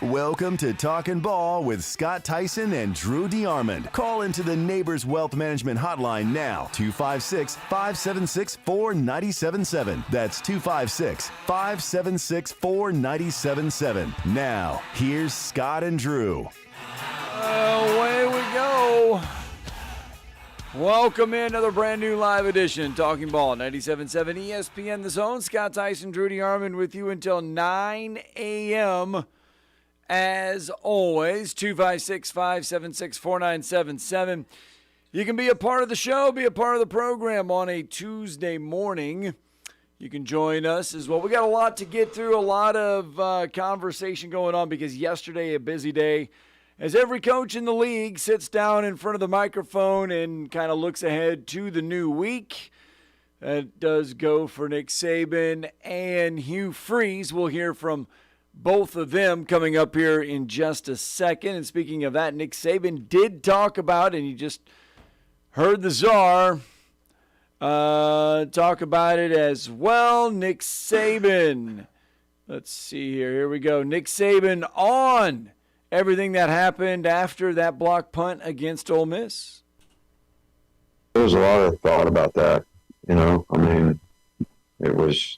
Welcome to Talkin' Ball with Scott Theisen and Drew DeArmond. Call into the Neighbors Wealth Management Hotline now, 256-576-4977. That's 256-576-4977. Now, here's Scott and Drew. Away we go. Welcome in another brand new live edition, Talking Ball, 97.7 ESPN The Zone. Scott Theisen, Drew DeArmond with you until 9 a.m. As always, 256-576-4977. You can be a part of the show, be a part of the program on a Tuesday morning. You can join us as well. We got a lot to get through, a lot of conversation going on because yesterday, a busy day, as every coach in the league sits down in front of the microphone and kind of looks ahead to the new week. That does go for Nick Saban and Hugh Freeze. We'll hear from both of them coming up here in just a second. And speaking of that, Nick Saban did talk about, and you just heard the czar talk about it as well. Nick Saban. Let's see here. Here we go. Nick Saban on everything that happened after that block punt against Ole Miss. There was a lot of thought about that. I mean, it was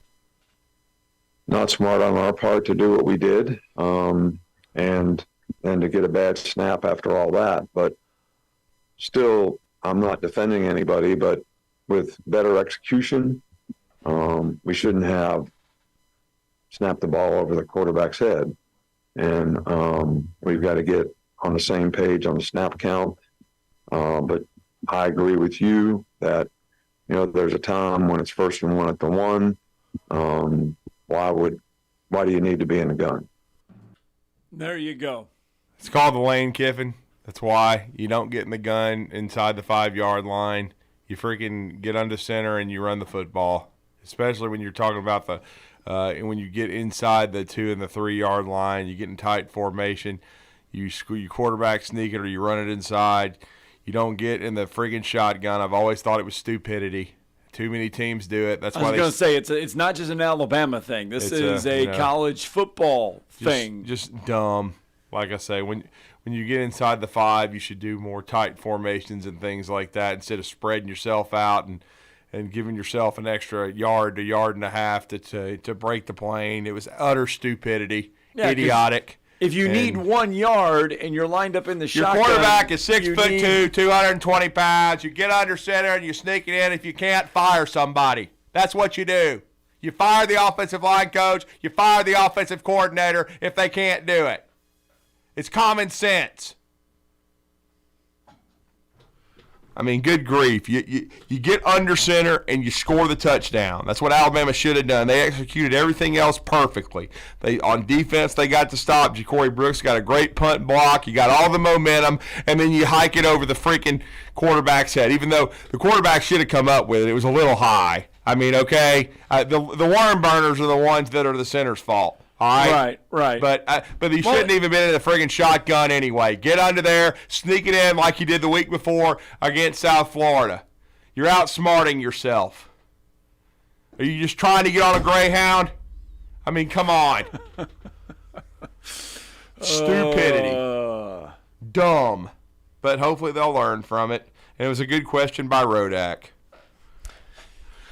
not smart on our part to do what we did, and to get a bad snap after all that. But still, I'm not defending anybody, but with better execution, we shouldn't have snapped the ball over the quarterback's head. And we've got to get on the same page on the snap count. But I agree with you that, there's a time when it's 1st and 1 at the 1. Why do you need to be in the gun? There you go. It's called the Lane Kiffin. That's why you don't get in the gun inside the 5-yard line. You freaking get under center and you run the football, especially when you're talking about when you get inside the 2 and the 3-yard line, you get in tight formation, you quarterback sneak it or you run it inside. You don't get in the freaking shotgun. I've always thought it was stupidity. Too many teams do it. That's why I was going to say it's not just an Alabama thing. This is a college football thing. Just dumb. Like I say, when you get inside the 5, you should do more tight formations and things like that instead of spreading yourself out and giving yourself an extra yard to yard and a half to break the plane. It was utter stupidity, idiotic. If you need 1 yard and you're lined up in the shotgun, your quarterback is 6'2", 220 pounds. You get under center and you sneak it in. If you can't, fire somebody. That's what you do. You fire the offensive line coach. You fire the offensive coordinator if they can't do it. It's common sense. I mean, good grief. You get under center and you score the touchdown. That's what Alabama should have done. They executed everything else perfectly. On defense, they got to stop. Ja'Cory Brooks got a great punt block. You got all the momentum, and then you hike it over the freaking quarterback's head, even though the quarterback should have come up with it. It was a little high. I mean, okay, the worm burners are the ones that are the center's fault. All right. Right. But he shouldn't even been in the friggin' shotgun anyway. Get under there, sneak it in like you did the week before against South Florida. You're outsmarting yourself. Are you just trying to get on a Greyhound? I mean, come on. Stupidity. Dumb. But hopefully they'll learn from it. And it was a good question by Rodak.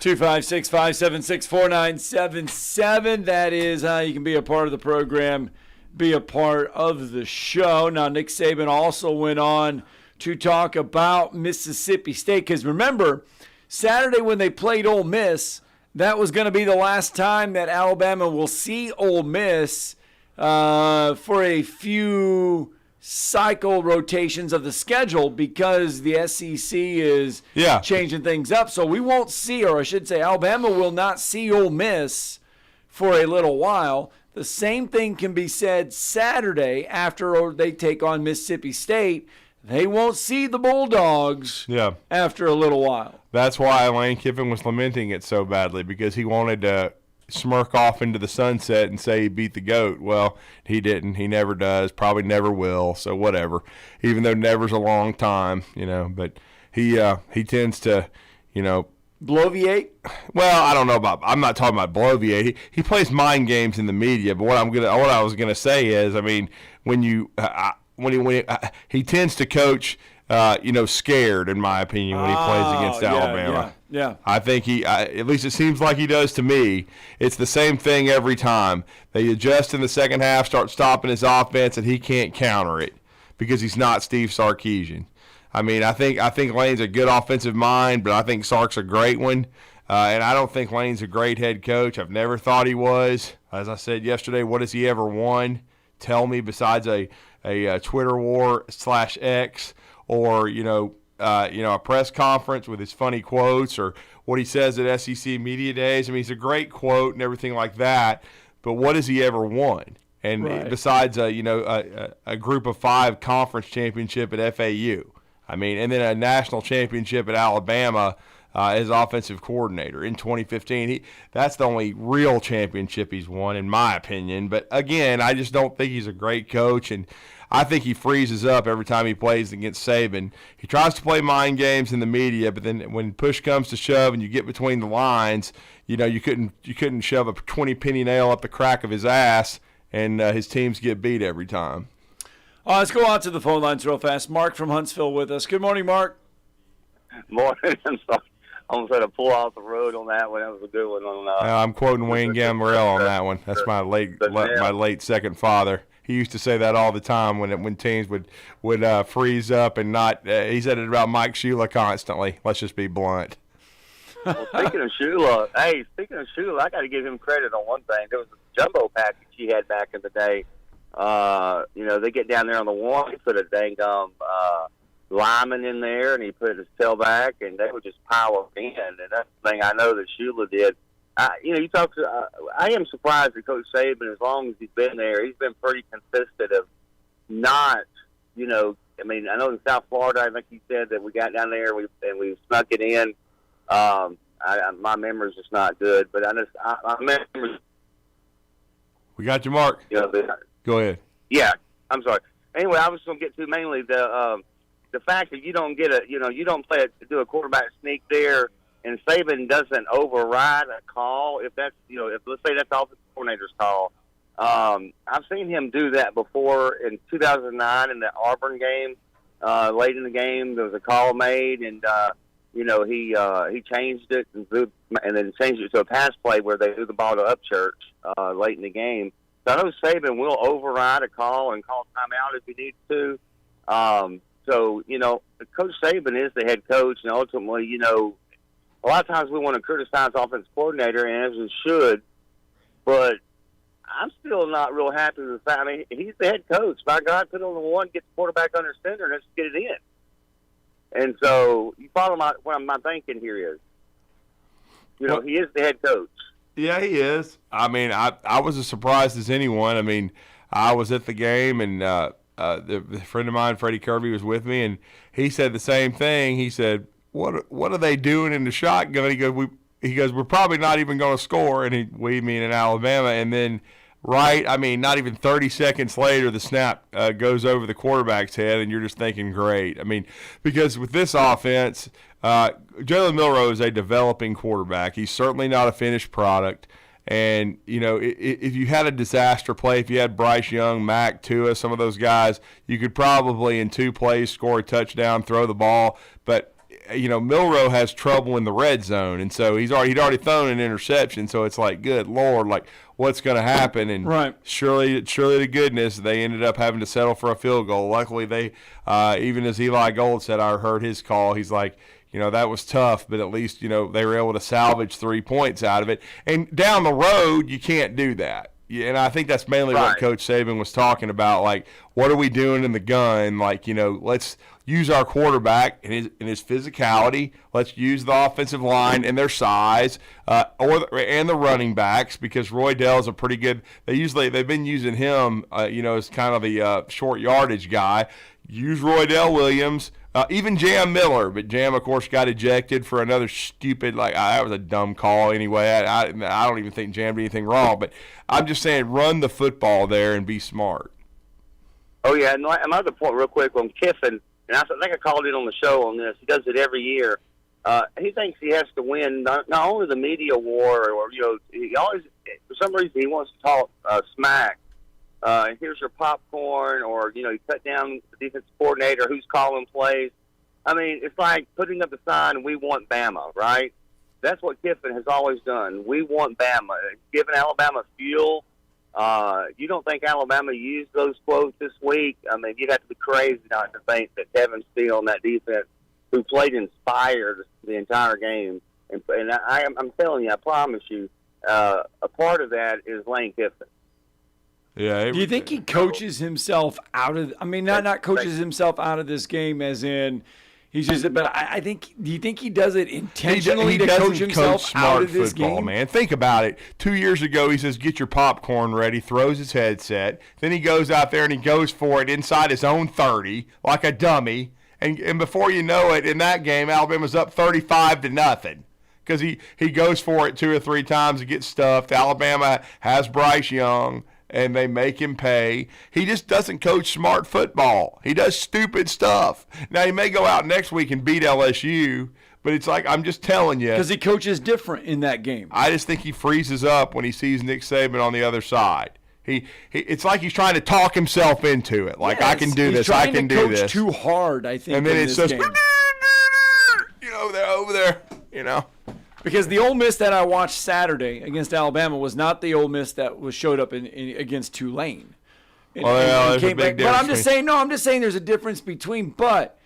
256-576-4977. That is how you can be a part of the program, be a part of the show. Now, Nick Saban also went on to talk about Mississippi State because remember, Saturday when they played Ole Miss, that was going to be the last time that Alabama will see Ole Miss for a few cycle rotations of the schedule because the SEC is changing things up. So we won't see, or I should say Alabama will not see Ole Miss for a little while. The same thing can be said Saturday after they take on Mississippi State. They won't see the Bulldogs after a little while. That's why Lane Kiffin was lamenting it so badly, because he wanted to smirk off into the sunset and say he beat the GOAT. Well, he didn't. He never does. Probably never will. So whatever. Even though never's a long time, but he tends to, Bloviate? Well, I don't know about. I'm not talking about Bloviate. He plays mind games in the media. But what I was gonna say is, I mean, when he tends to coach, scared, in my opinion, when he plays against Alabama. Yeah. I think at least it seems like he does to me. It's the same thing every time. They adjust in the second half, start stopping his offense, and he can't counter it because he's not Steve Sarkisian. I mean, I think Lane's a good offensive mind, but I think Sark's a great one. And I don't think Lane's a great head coach. I've never thought he was. As I said yesterday, what has he ever won? Tell me, besides a Twitter war /X or a press conference with his funny quotes or what he says at SEC media days. I mean, he's a great quote and everything like that. But what has he ever won? And besides a group of 5 conference championship at FAU. I mean, and then a national championship at Alabama as offensive coordinator in 2015. That's the only real championship he's won, in my opinion. But, again, I just don't think he's a great coach, and I think he freezes up every time he plays against Saban. He tries to play mind games in the media, but then when push comes to shove and you get between the lines, you couldn't shove a 20-penny nail up the crack of his ass, and his teams get beat every time. Let's go on to the phone lines real fast. Mark from Huntsville with us. Good morning, Mark. Morning. I'm sorry. I almost had to pull off the road on that one. That was a good one. I'm quoting Wayne Gambrell on that one. That's my late second father. He used to say that all the time when teams would freeze up and not. He said it about Mike Shula constantly. Let's just be blunt. Well, speaking of Shula, I got to give him credit on one thing. There was a jumbo package he had back in the day. They get down there on the one. He put a dang lineman in there, and he put his tailback, and they would just power in. And that's the thing I know that Shula did. I am surprised that Coach Saban, as long as he's been there, he's been pretty consistent of not, I know in South Florida, I think he said that we got down there and we snuck it in. My memory's just not good, but my memory. We got you, Mark. Go ahead. Yeah, I'm sorry. Anyway, I was going to get to mainly the fact that you don't do a quarterback sneak there, and Saban doesn't override a call. If that's if let's say that's the offensive coordinator's call, I've seen him do that before in 2009 in the Auburn game. Late in the game, there was a call made, and he changed it and then changed it to a pass play where they threw the ball to Upchurch late in the game. So I know Saban will override a call and call timeout if he needs to. Coach Saban is the head coach, and ultimately, a lot of times we want to criticize offensive coordinator, and as we should, but I'm still not real happy with the fact. I mean, he's the head coach. By God, put on the one, get the quarterback under center, and let's get it in. And so you follow what my thinking here is. He is the head coach. Yeah, he is. I mean, I was as surprised as anyone. I mean, I was at the game, and the friend of mine, Freddie Kirby, was with me, and he said the same thing. He said, "What are they doing in the shotgun?" He goes, "We're probably not even going to score." And we mean in Alabama, and then not even 30 seconds later, the snap goes over the quarterback's head, and you're just thinking, great. I mean, because with this offense, Jalen Milroe is a developing quarterback. He's certainly not a finished product. And, if you had a disaster play, if you had Bryce Young, Mack, Tua, some of those guys, you could probably in 2 plays score a touchdown, throw the ball. But, Milroe has trouble in the red zone. And so he'd already thrown an interception. So it's like, good Lord, like what's going to happen? And surely to goodness, they ended up having to settle for a field goal. Luckily, they, even as Eli Gold said, I heard his call, he's like, that was tough, but at least, they were able to salvage 3 points out of it. And down the road, you can't do that. And I think that's mainly what Coach Saban was talking about. Like, what are we doing in the gun? Like, let's use our quarterback and his physicality. Let's use the offensive line and their size, and the running backs, because Roy Dell's a pretty good. They've been using him, as kind of the short yardage guy. Use Roy Dell Williams. Even Jam Miller, but Jam, of course, got ejected for another stupid, that was a dumb call anyway. I don't even think Jam did anything wrong, but I'm just saying run the football there and be smart. Oh, yeah, and another point real quick on Kiffin, and I think I called it on the show on this. He does it every year. he thinks he has to win not only the media war, or he always, for some reason, he wants to talk smack. Here's your popcorn, or you cut down the defensive coordinator who's calling plays. I mean, it's like putting up a sign, "We want Bama," right? That's what Kiffin has always done. We want Bama. Giving Alabama fuel. You don't think Alabama used those quotes this week? I mean, you'd have to be crazy not to think that Kevin Steele and that defense, who played inspired the entire game, and I'm telling you, I promise you, a part of that is Lane Kiffin. Yeah. Do you think he coaches himself out of? I mean, not coaches himself out of this game, as in he's just. But I think. Do you think he does it intentionally to coach himself out of this football, game? Man, think about it. 2 years ago, he says, "Get your popcorn ready." Throws his headset. Then he goes out there and he goes for it inside his own 30 like a dummy. And before you know it, in that game, Alabama's up 35-0 because he goes for it 2 or 3 times and gets stuffed. Alabama has Bryce Young, and they make him pay. He just doesn't coach smart football. He does stupid stuff. Now, he may go out next week and beat LSU, but it's like, I'm just telling you. Because he coaches different in that game. I just think he freezes up when he sees Nick Saban on the other side. It's like he's trying to talk himself into it. Like, I can do this, I can do this. He's trying to coach too hard, I think, and then in it's this just, game. over there, Because the Ole Miss that I watched Saturday against Alabama was not the Ole Miss that showed up against Tulane. There's a big difference. But I'm just saying there's a difference between, but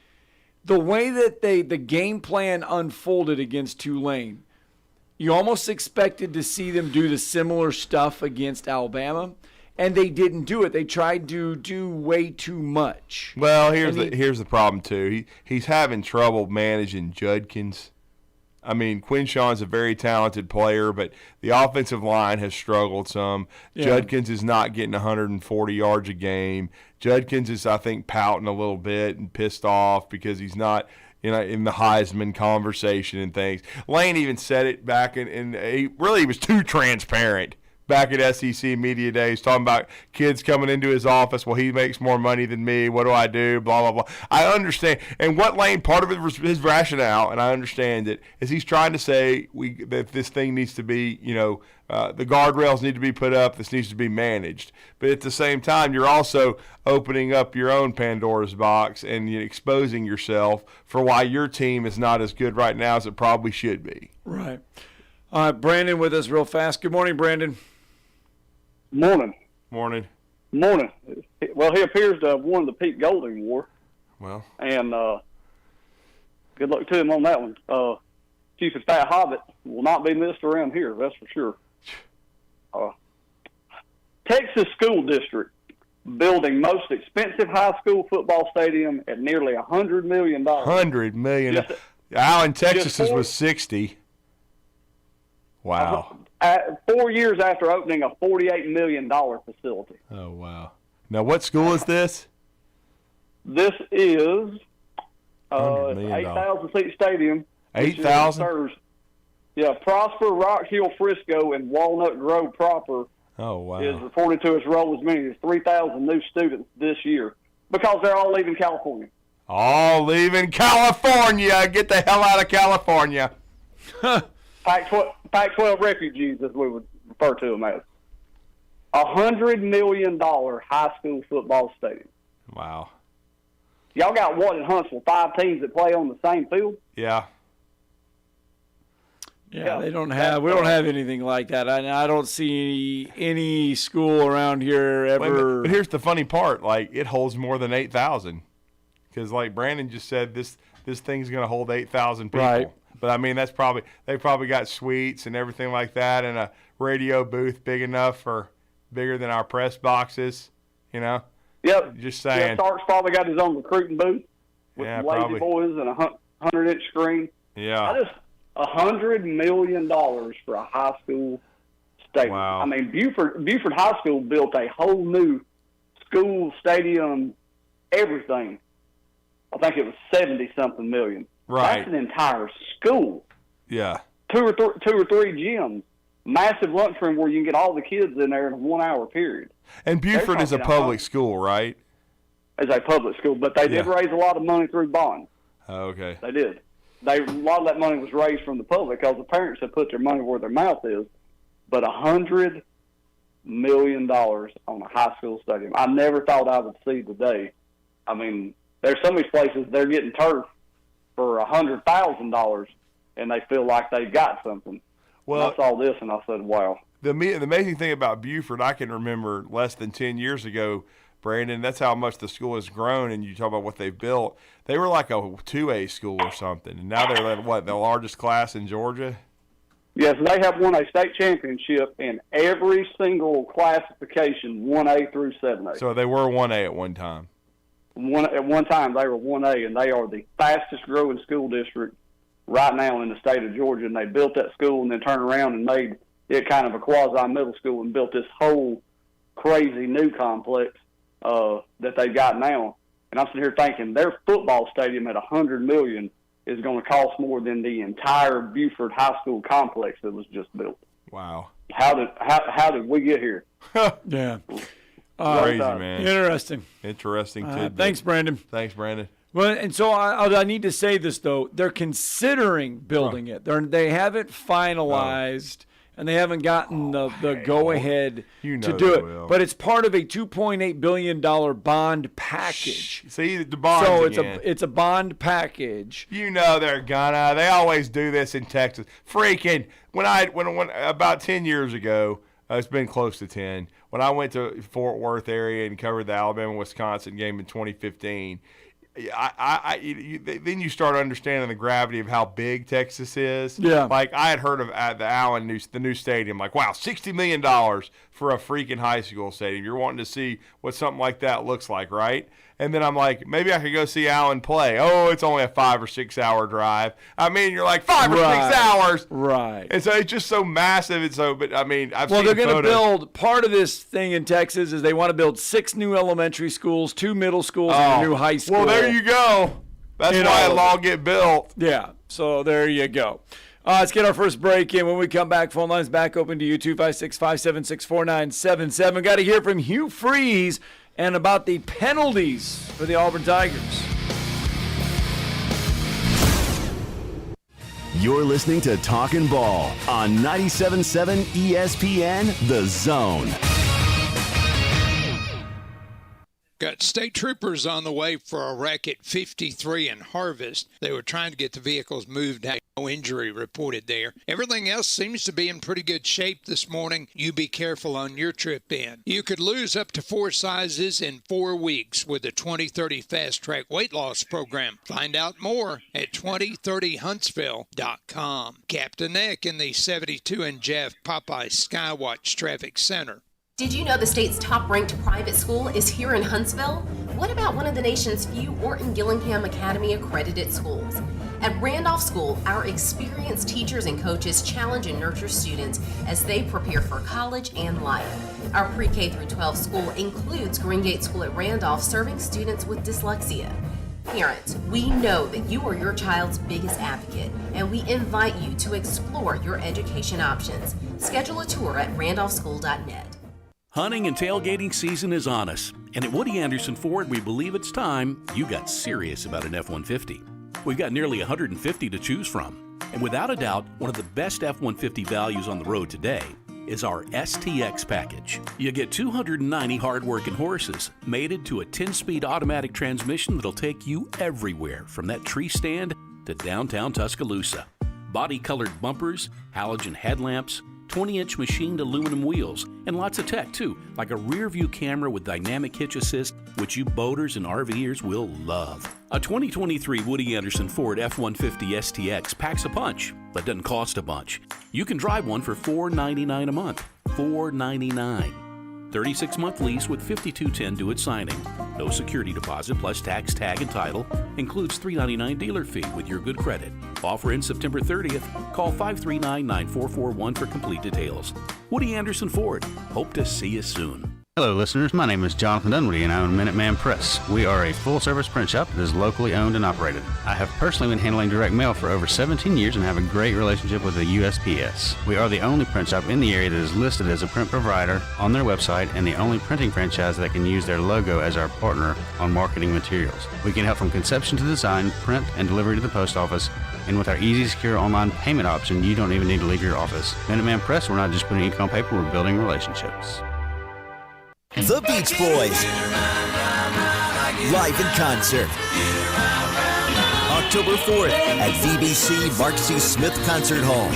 the way that the game plan unfolded against Tulane, you almost expected to see them do the similar stuff against Alabama, and they didn't do it. They tried to do way too much. Well, here's the problem, too. He's having trouble managing Judkins. I mean, Quinshon's a very talented player, but the offensive line has struggled some. Yeah. Judkins is not getting 140 yards a game. Judkins is, I think, pouting a little bit and pissed off because he's not – in the Heisman conversation and things. Lane even said it back in he was too transparent back at SEC Media Days, talking about kids coming into his office. Well, he makes more money than me. What do I do? Blah, blah, blah. I understand. And what Lane, part of it was his rationale, and I understand it, is he's trying to say that this thing needs to be, the guardrails need to be put up. This needs to be managed. But at the same time, you're also opening up your own Pandora's box and exposing yourself for why your team is not as good right now as it probably should be. Right. All right, Brandon with us real fast. Good morning, Brandon. Morning. Morning. Well, he appears to have won the Pete Golding War. Well. And good luck to him on that one. Chief of Fat Hobbit will not be missed around here, that's for sure. Texas School District building most expensive high school football stadium at nearly $100 million. $100 million. Allen, Texas's was 60. Wow. 4 years after opening a $48 million facility. Oh, wow. Now, what school is this? This is 8,000-seat stadium. 8,000? Yeah, Prosper, Rock Hill, Frisco, and Walnut Grove proper is reported to has rolled as many as 3,000 new students this year because they're all leaving California. All leaving California. Get the hell out of California. Pac-12 refugees, as we would refer to them as. $100 million high school football stadium. Wow. Y'all got what in Huntsville? 5 teams that play on the same field? Yeah. Yeah, we don't have anything like that. I don't see any school around here ever. But here's the funny part: like, it holds more than 8,000, because like Brandon just said, this thing's going to hold 8,000 people. Right. But I mean, they probably got suites and everything like that, and a radio booth bigger than our press boxes. Yep. Just saying. Yeah, Stark's probably got his own recruiting booth with some lazy boys and a 100-inch screen. Yeah. $100 million for a high school stadium. Wow. I mean, Buford High School built a whole new school stadium, everything. I think it was 70-something million. Right. That's an entire school. Yeah. Two or three gyms, massive lunchroom where you can get all the kids in there in a 1 hour period. And Buford is a public school, right? It's a public school, but they did raise a lot of money through bonds. Oh, okay. They did. a lot of that money was raised from the public because the parents had put their money where their mouth is. But $100 million on a high school stadium, I never thought I would see today. I mean, there's so many places they're getting turf for $100,000, and they feel like they've got something. Well, I saw this, and I said, wow. The amazing thing about Buford, I can remember less than 10 years ago, Brandon, that's how much the school has grown, and you talk about what they've built. They were like a 2A school or something, and now they're like, what, the largest class in Georgia? Yes, they have won a state championship in every single classification, 1A through 7A. So they were 1A at one time. At one time, they were 1A, and they are the fastest-growing school district right now in the state of Georgia. And they built that school and then turned around and made it kind of a quasi-middle school and built this whole crazy new complex that they got now. And I'm sitting here thinking their football stadium at $100 million is going to cost more than the entire Buford High School complex that was just built. Wow! How did we get here? Yeah. Crazy, man. Interesting. Thanks, Brandon. Well, and so I need to say this, though. They're considering building it. They haven't finalized, and they haven't gotten the go-ahead to do it. Will. But it's part of a $2.8 billion bond package. See, the bonds So it's a bond package. You know they're gonna. They always do this in Texas. Freaking, when about 10 years ago, it's been close to 10, when I went to Fort Worth area and covered the Alabama-Wisconsin game in 2015, then you start understanding the gravity of how big Texas is. Yeah. Like, I had heard of the new stadium. Like, wow, $60 million for a freaking high school stadium. You're wanting to see what something like that looks like, right? And then I'm like, maybe I could go see Allen play. Oh, it's only a 5 or 6 hour drive. I mean, you're like 5 or 6 hours. Right. And so it's just so massive. And so, but I mean, Well, they're going to build, part of this thing in Texas is they want to build 6 new elementary schools, 2 middle schools, and a new high school. Well, there you go. That's why it'll all get built. Yeah. So there you go. Let's get our first break in. When we come back, phone lines back open to you, 256-576-4977. Got to hear from Hugh Freeze and about the penalties for the Auburn Tigers. You're listening to Talkin' Ball on 97.7 ESPN, The Zone. Got state troopers on the way for a wreck at 53 in Harvest. They were trying to get the vehicles moved out. No injury reported there. Everything else seems to be in pretty good shape this morning. You be careful on your trip in. You could lose up to 4 sizes in 4 weeks with the 2030 Fast Track Weight Loss Program. Find out more at 2030huntsville.com. Captain Nick in the 72 and Jeff Popeye Skywatch Traffic Center. Did you know the state's top-ranked private school is here in Huntsville? What about one of the nation's few Orton-Gillingham Academy accredited schools? At Randolph School, our experienced teachers and coaches challenge and nurture students as they prepare for college and life. Our pre-K through 12 school includes Greengate School at Randolph, serving students with dyslexia. Parents, we know that you are your child's biggest advocate, and we invite you to explore your education options. Schedule a tour at randolphschool.net. Hunting and tailgating season is on us, and at Woody Anderson Ford, we believe it's time you got serious about an F-150. We've got nearly 150 to choose from, and without a doubt, one of the best F-150 values on the road today is our STX package. You get 290 hard-working horses, mated to a 10-speed automatic transmission that'll take you everywhere, from that tree stand to downtown Tuscaloosa. Body-colored bumpers, halogen headlamps, 20-inch machined aluminum wheels, and lots of tech too, like a rear-view camera with dynamic hitch assist, which you boaters and RVers will love. A 2023 Woody Anderson Ford F-150 STX packs a punch, but doesn't cost a bunch. You can drive one for $499 a month. $499. 36-month lease with $52.10 due at signing. No security deposit plus tax, tag, and title. Includes $399 dealer fee with your good credit. Offer ends September 30th. Call 539-9441 for complete details. Woody Anderson Ford. Hope to see you soon. Hello, listeners. My name is Jonathan Dunwoody, and I own Minuteman Press. We are a full-service print shop that is locally owned and operated. I have personally been handling direct mail for over 17 years and have a great relationship with the USPS. We are the only print shop in the area that is listed as a print provider on their website and the only printing franchise that can use their logo as our partner on marketing materials. We can help from conception to design, print, and delivery to the post office, And with our easy, secure online payment option, you don't even need to leave your office. Minuteman Press, we're not just putting ink on paper, we're building relationships. The Beach Boys. Live in concert. October 4th at VBC Mark C. Smith Concert Hall.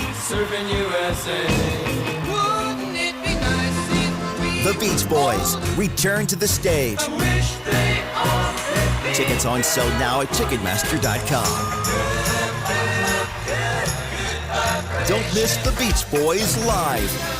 The Beach Boys return to the stage. Tickets on sale now at Ticketmaster.com. Don't miss the Beach Boys live.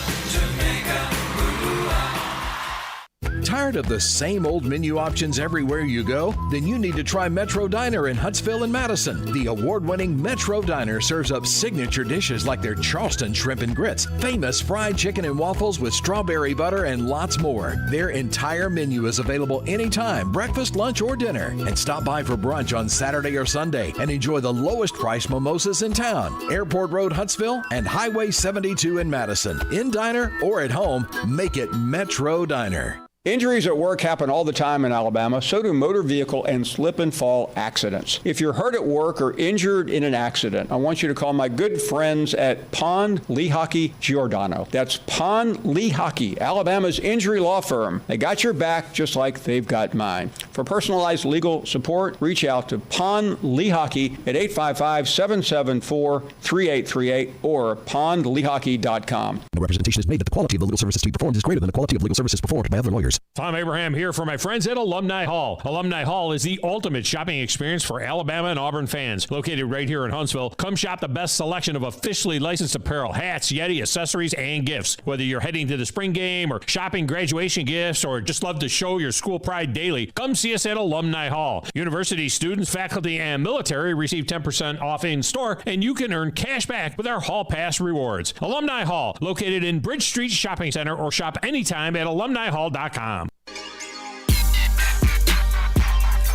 Tired of the same old menu options everywhere you go? Then you need to try Metro Diner in Huntsville and Madison. The award-winning Metro Diner serves up signature dishes like their Charleston shrimp and grits, famous fried chicken and waffles with strawberry butter, and lots more. Their entire menu is available anytime, breakfast, lunch, or dinner. And stop by for brunch on Saturday or Sunday and enjoy the lowest price mimosas in town. Airport Road, Huntsville, and Highway 72 in Madison. In diner or at home, make it Metro Diner. Injuries at work happen all the time in Alabama, so do motor vehicle and slip and fall accidents. If you're hurt at work or injured in an accident, I want you to call my good friends at Pond Lehocky Giordano. That's Pond Lehocky, Alabama's injury law firm. They got your back just like they've got mine. For personalized legal support, reach out to Pond Lehocky at 855-774-3838 or pondlehocky.com. No representation is made that the quality of the legal services to be performed is greater than the quality of legal services performed by other lawyers. Tom Abraham here for my friends at Alumni Hall. Alumni Hall is the ultimate shopping experience for Alabama and Auburn fans. Located right here in Huntsville, come shop the best selection of officially licensed apparel, hats, Yeti, accessories, and gifts. Whether you're heading to the spring game or shopping graduation gifts or just love to show your school pride daily, come see us at Alumni Hall. University students, faculty, and military receive 10% off in store, and you can earn cash back with our Hall Pass rewards. Alumni Hall, located in Bridge Street Shopping Center, or shop anytime at alumnihall.com.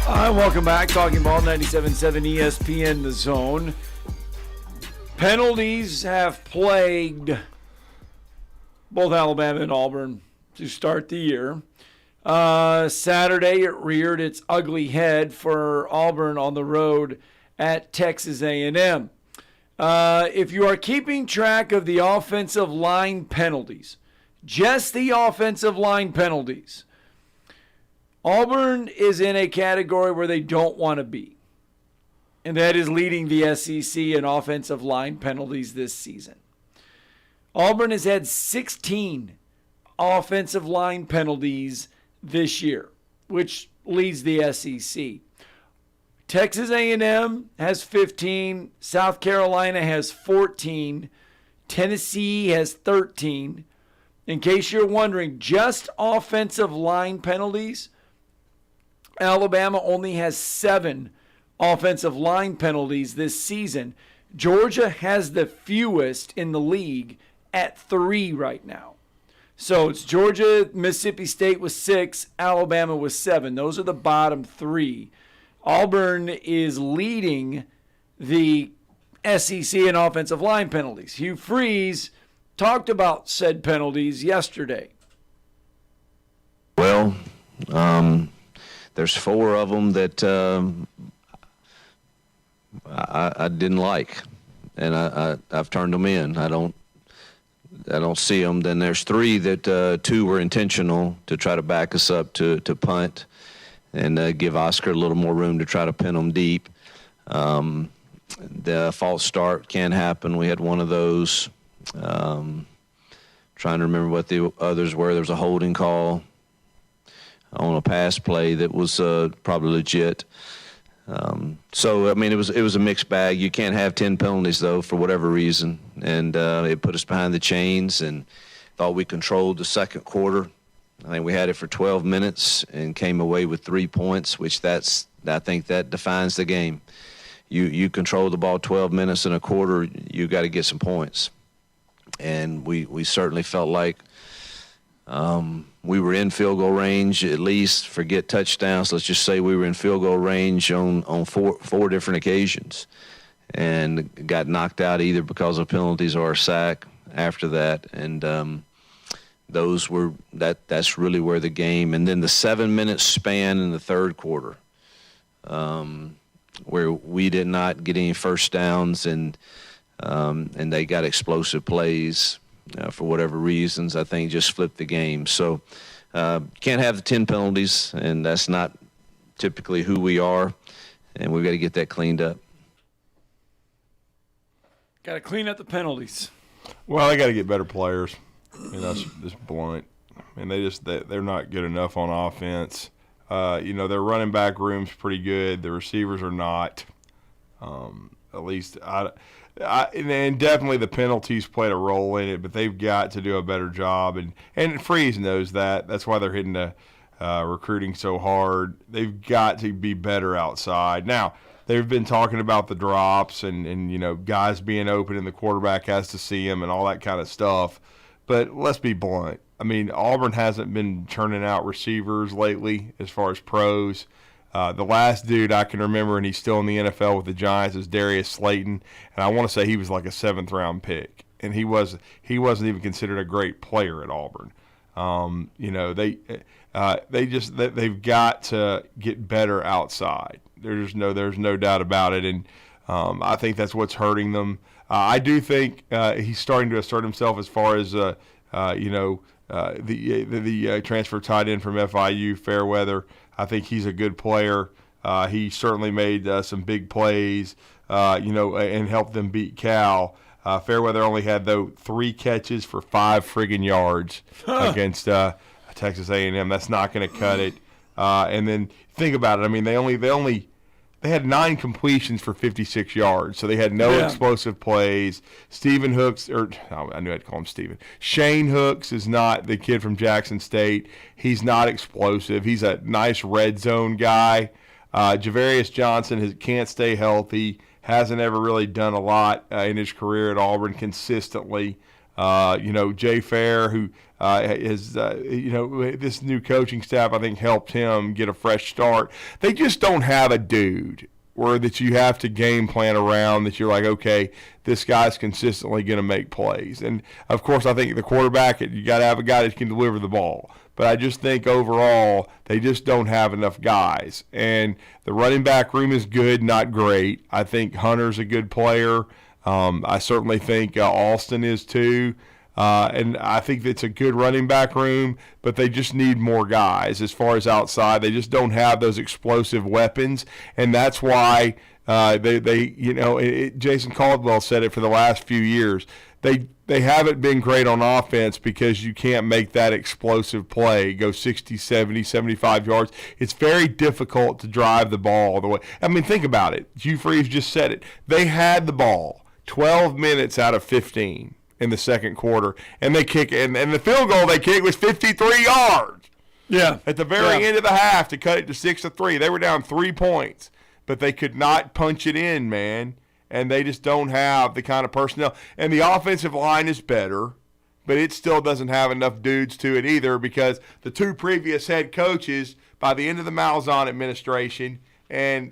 All right, welcome back. Talking Ball 97.7 ESPN The Zone. Penalties have plagued both Alabama and Auburn to start the year. Saturday, it reared its ugly head for Auburn on the road at Texas A&M. If you are keeping track of the offensive line penalties, just the offensive line penalties, Auburn is in a category where they don't want to be, and that is leading the SEC in offensive line penalties this season. Auburn has had 16 offensive line penalties this year, which leads the SEC. Texas A&M has 15, South Carolina has 14, Tennessee has 13. In case you're wondering, just offensive line penalties, Alabama only has 7 offensive line penalties this season. Georgia has the fewest in the league at 3 right now. So it's Georgia, Mississippi State with 6, Alabama with 7. Those are the bottom 3. Auburn is leading the SEC in offensive line penalties. Hugh Freeze talked about said penalties yesterday. Well, there's 4 of them that I didn't like, and I've turned them in. I don't see them. Then there's 3 that 2 were intentional to try to back us up to punt and give Oscar a little more room to try to pin them deep. The false start can happen. We had one of those. Trying to remember what the others were. There was a holding call on a pass play that was probably legit. So I mean, it was a mixed bag. You can't have 10 penalties though for whatever reason, and it put us behind the chains. And thought we controlled the second quarter. I think we had it for 12 minutes and came away with 3 points, which I think that defines the game. You control the ball 12 minutes in a quarter, you got to get some points. And we certainly felt like we were in field goal range, at least. Forget touchdowns. Let's just say we were in field goal range on four different occasions, and got knocked out either because of penalties or a sack after that. And that's really where the game. And then the 7-minute span in the third quarter. where we did not get any first downs, and they got explosive plays for whatever reasons. I think just flipped the game. So can't have the 10 penalties, and that's not typically who we are, and we've got to get that cleaned up. Got to clean up the penalties. Well, they got to get better players. That's just blunt. And they're not good enough on offense. Their running back room's pretty good. The receivers are not. At least and definitely the penalties played a role in it, but they've got to do a better job. And Freeze knows that. That's why they're hitting the recruiting so hard. They've got to be better outside. Now, they've been talking about the drops and guys being open and the quarterback has to see them and all that kind of stuff. But let's be blunt. I mean, Auburn hasn't been turning out receivers lately as far as pros. The last dude I can remember, and he's still in the NFL with the Giants, is Darius Slayton, and I want to say he was like a 7th-round pick, and he wasn't even considered a great player at Auburn. They've got to get better outside. There's no doubt about it, and I think that's what's hurting them. I do think he's starting to assert himself as far as the transfer tight end from FIU, Fairweather. I think he's a good player. He certainly made some big plays, and helped them beat Cal. Fairweather only had 3 catches for 5 friggin' yards against Texas A&M. That's not going to cut it. And then think about it. I mean, they had 9 completions for 56 yards, so they had no explosive plays. Shane Hooks is not the kid from Jackson State. He's not explosive. He's a nice red zone guy. Javarius Johnson can't stay healthy, hasn't ever really done a lot in his career at Auburn consistently. Jay Fair, who this new coaching staff, I think, helped him get a fresh start. They just don't have a dude that you have to game plan around that you're like, okay, this guy's consistently going to make plays. And, of course, I think the quarterback, you got to have a guy that can deliver the ball. But I just think overall they just don't have enough guys. And the running back room is good, not great. I think Hunter's a good player. I certainly think Alston is too. And I think it's a good running back room, but they just need more guys as far as outside. They just don't have those explosive weapons, and that's why Jason Caldwell said it for the last few years. They haven't been great on offense because you can't make that explosive play, go 60, 70, 75 yards. It's very difficult to drive the ball the way. I mean, think about it. Hugh Freeze just said it. They had the ball 12 minutes out of 15 in the second quarter, and they kick it, and the field goal they kicked was 53 yards. Yeah. At the very end of the half to cut it to 6-3. They were down 3 points, but they could not punch it in, man. And they just don't have the kind of personnel. And the offensive line is better, but it still doesn't have enough dudes to it either because the 2 previous head coaches, by the end of the Malzahn administration, Brian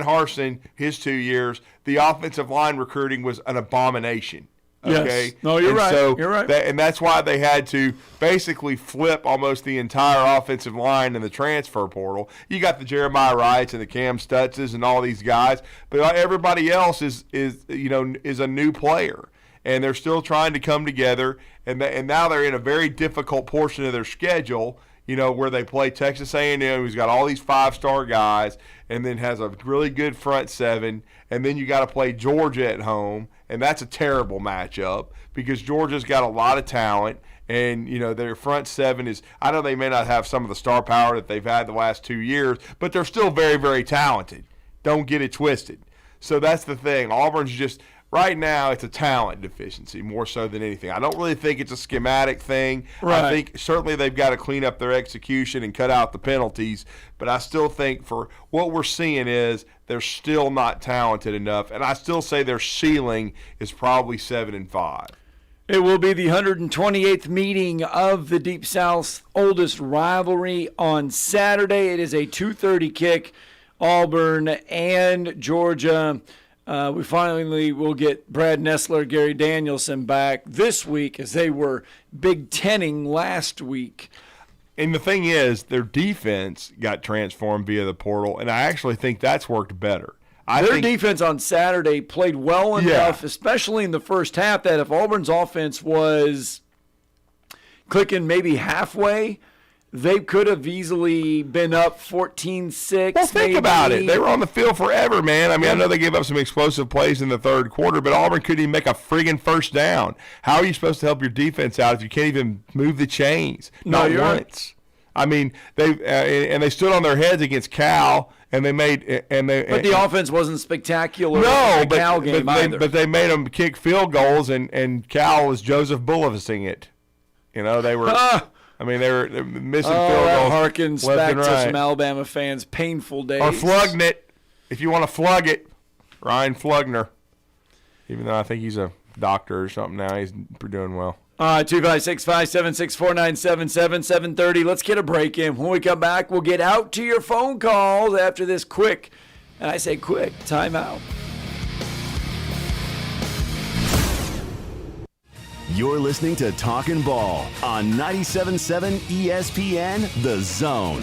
Harsin, his 2 years, the offensive line recruiting was an abomination. Okay. Yes. No, you're right. So you're right. And that's why they had to basically flip almost the entire offensive line in the transfer portal. You got the Jeremiah Wrights and the Cam Stutzes and all these guys, but everybody else is a new player, and they're still trying to come together. And now they're in a very difficult portion of their schedule, where they play Texas A&M, who's got all these 5-star guys, and then has a really good front 7, and then you got to play Georgia at home, and that's a terrible matchup because Georgia's got a lot of talent, and their front 7 is. I know they may not have some of the star power that they've had the last 2 years, but they're still very, very talented. Don't get it twisted. So that's the thing. Auburn's just. Right now, it's a talent deficiency more so than anything. I don't really think it's a schematic thing. Right. I think certainly they've got to clean up their execution and cut out the penalties. But I still think for what we're seeing is they're still not talented enough. And I still say their ceiling is probably 7-5. It will be the 128th meeting of the Deep South's oldest rivalry on Saturday. It is a 2:30 kick, Auburn and Georgia. We finally will get Brad Nessler, Gary Danielson back this week as they were Big Tenning last week. And the thing is, their defense got transformed via the portal, and I actually think that's worked better. Their defense on Saturday played well enough, especially in the first half, that if Auburn's offense was clicking maybe halfway, they could have easily been up 14-6. Well, think about it. They were on the field forever, man. I mean, I know they gave up some explosive plays in the third quarter, but Auburn couldn't even make a friggin' first down. How are you supposed to help your defense out if you can't even move the chains? Not once. Right. I mean, they stood on their heads against Cal, and they made But the offense wasn't spectacular. No, in the Cal game either. But they made them kick field goals, and Cal was Joseph Bullising it. You know, they were. I mean, they're missing field goals. Harkens back to some Alabama fans' painful days. Or Flugnet, it, if you want to flug it, Ryan Flugner. Even though I think he's a doctor or something now, he's doing well. 256-576-4977, 730. Let's get a break in. When we come back, we'll get out to your phone calls after this quick, and I say quick, timeout. You're listening to Talkin' Ball on 97.7 ESPN, The Zone.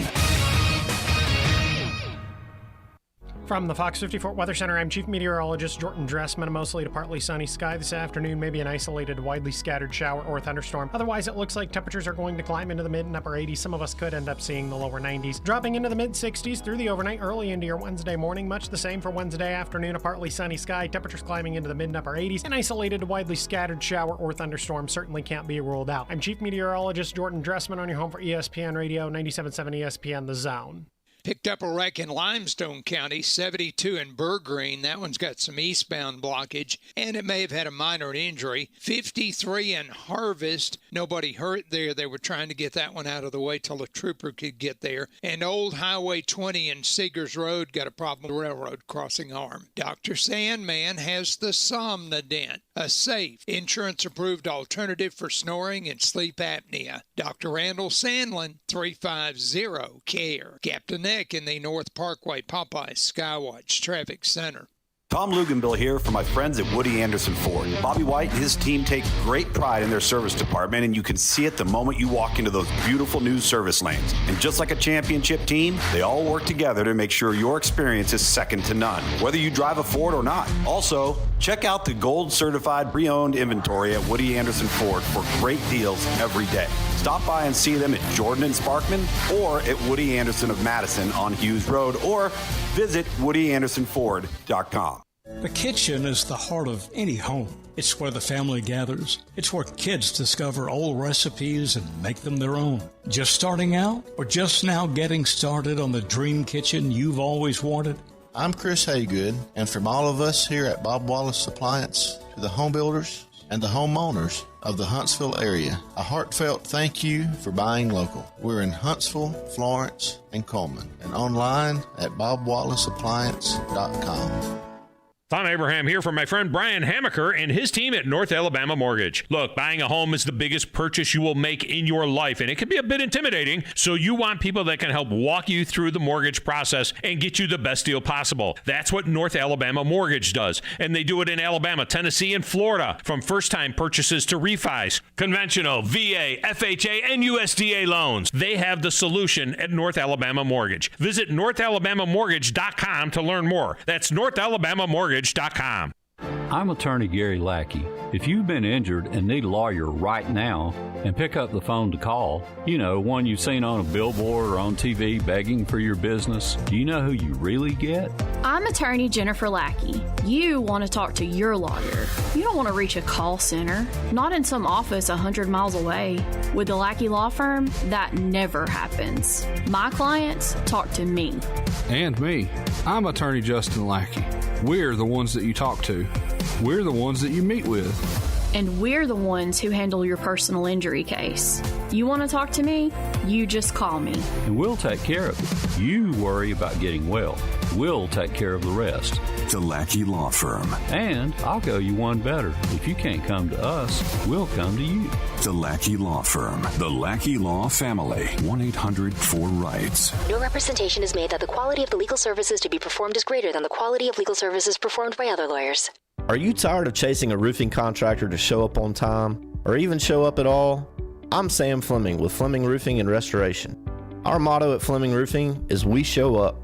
From the Fox 54 Weather Center, I'm Chief Meteorologist Jordan Dressman. A mostly to partly sunny sky this afternoon, maybe an isolated, widely scattered shower or thunderstorm. Otherwise, it looks like temperatures are going to climb into the mid and upper 80s. Some of us could end up seeing the lower 90s. Dropping into the mid 60s through the overnight, early into your Wednesday morning. Much the same for Wednesday afternoon, a partly sunny sky. Temperatures climbing into the mid and upper 80s. An isolated, widely scattered shower or thunderstorm certainly can't be ruled out. I'm Chief Meteorologist Jordan Dressman on your home for ESPN Radio, 97.7 ESPN, The Zone. Picked up a wreck in Limestone County, 72 in Burgreen. That one's got some eastbound blockage, and it may have had a minor injury. 53 in Harvest. Nobody hurt there. They were trying to get that one out of the way till a trooper could get there. And Old Highway 20 in Seegers Road got a problem with the railroad crossing arm. Dr. Sandman has the Somnodent, a safe, insurance-approved alternative for snoring and sleep apnea. Dr. Randall Sandlin, 350-CARE. Captain in the North Parkway Popeye Skywatch Traffic Center. Tom Luganbill here for my friends at Woody Anderson Ford. Bobby White and his team take great pride in their service department, and you can see it the moment you walk into those beautiful new service lanes. And just like a championship team, they all work together to make sure your experience is second to none, whether you drive a Ford or not. Also, check out the gold certified pre-owned inventory at Woody Anderson Ford for great deals every day. Stop by and see them at Jordan and Sparkman or at Woody Anderson of Madison on Hughes Road, or visit WoodyAndersonFord.com. The kitchen is the heart of any home. It's where the family gathers. It's where kids discover old recipes and make them their own. Just starting out or just now getting started on the dream kitchen you've always wanted? I'm Chris Haygood, and from all of us here at Bob Wallace Appliance to the home builders and the homeowners of the Huntsville area, a heartfelt thank you for buying local. We're in Huntsville, Florence, and Coleman, and online at bobwallaceappliance.com. Tom Abraham here for my friend Brian Hamaker and his team at North Alabama Mortgage. Look, buying a home is the biggest purchase you will make in your life, and it can be a bit intimidating, so you want people that can help walk you through the mortgage process and get you the best deal possible. That's what North Alabama Mortgage does, and they do it in Alabama, Tennessee, and Florida, from first-time purchases to refis, conventional, VA, FHA, and USDA loans. They have the solution at North Alabama Mortgage. Visit NorthAlabamaMortgage.com to learn more. That's NorthAlabamaMortgage.com. I'm attorney Gary Lackey. If you've been injured and need a lawyer right now, and pick up the phone to call, you know, one you've seen on a billboard or on TV begging for your business, do you know who you really get? I'm attorney Jennifer Lackey. You want to talk to your lawyer. You don't want to reach a call center, not in some office 100 miles away. With the Lackey Law Firm, that never happens. My clients talk to me. And me. I'm attorney Justin Lackey. We're the ones that you talk to. We're the ones that you meet with. And we're the ones who handle your personal injury case. You want to talk to me? You just call me. And we'll take care of it. You worry about getting well. We'll take care of the rest. The Lackey Law Firm. And I'll go you one better. If you can't come to us, we'll come to you. The Lackey Law Firm. The Lackey Law Family. 1-800-4-RIGHTS. No representation is made that the quality of the legal services to be performed is greater than the quality of legal services performed by other lawyers. Are you tired of chasing a roofing contractor to show up on time, or even show up at all? I'm Sam Fleming with Fleming Roofing and Restoration. Our motto at Fleming Roofing is we show up.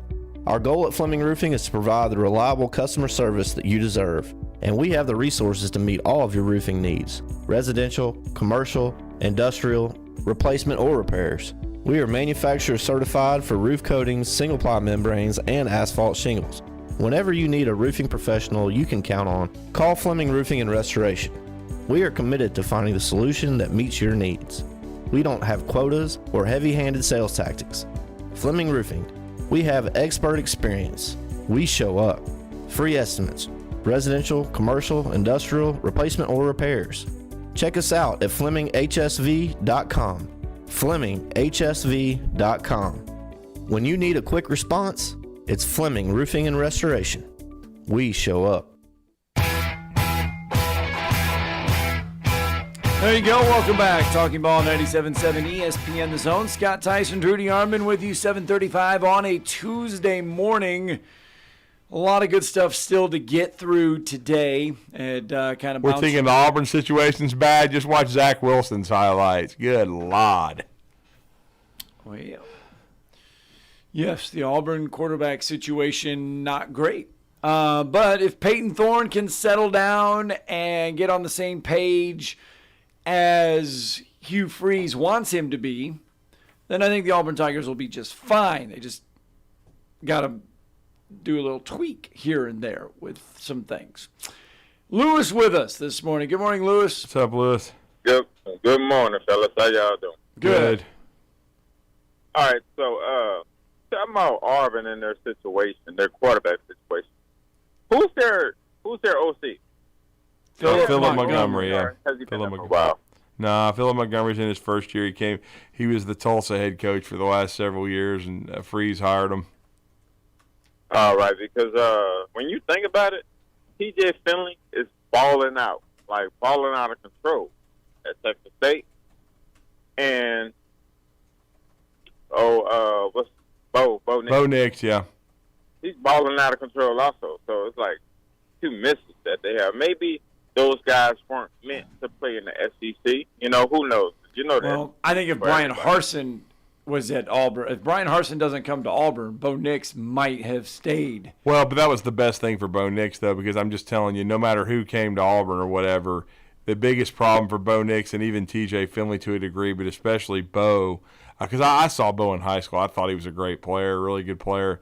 Our goal at Fleming Roofing is to provide the reliable customer service that you deserve, and we have the resources to meet all of your roofing needs, residential, commercial, industrial, replacement, or repairs. We are manufacturer certified for roof coatings, single-ply membranes, and asphalt shingles. Whenever you need a roofing professional you can count on, call Fleming Roofing and Restoration. We are committed to finding the solution that meets your needs. We don't have quotas or heavy-handed sales tactics. Fleming Roofing, we have expert experience. We show up. Free estimates, residential, commercial, industrial, replacement, or repairs. Check us out at FlemingHSV.com. FlemingHSV.com. When you need a quick response, it's Fleming Roofing and Restoration. We show up. There you go. Welcome back. Talking Ball 97.7 ESPN The Zone. Scott Tyson, Drew DeArmond with you, 7:35 on a Tuesday morning. A lot of good stuff still to get through today. And kind of we're thinking the Auburn situation's bad. Just watch Zach Wilson's highlights. Good Lord. Well, yes, the Auburn quarterback situation, not great. But if Peyton Thorne can settle down and get on the same page as Hugh Freeze wants him to be, then I think the Auburn Tigers will be just fine. They just got to do a little tweak here and there with some things. Lewis with us this morning. Good morning, Lewis. What's up, Lewis? Good morning, fellas. How y'all doing? Good. All right, so talking about Auburn and their situation, their quarterback situation. Who's their OC? Philip Montgomery, yeah. Has he been there for a while? Nah, Philip Montgomery's in his first year. He was the Tulsa head coach for the last several years, and Freeze hired him. All right, because when you think about it, TJ Finley is balling out of control at Texas State. And, what's Bo Nix? Bo Nix, yeah. He's balling out of control also. So it's like two misses that they have. Maybe those guys weren't meant to play in the SEC. You know, who knows? You know that. Well, I think if Brian Harsin was at Auburn, if Brian Harsin doesn't come to Auburn, Bo Nix might have stayed. Well, but that was the best thing for Bo Nix, though, because I'm just telling you, no matter who came to Auburn or whatever, the biggest problem for Bo Nix and even TJ Finley to a degree, but especially Bo, because I saw Bo in high school. I thought he was a great player, really good player.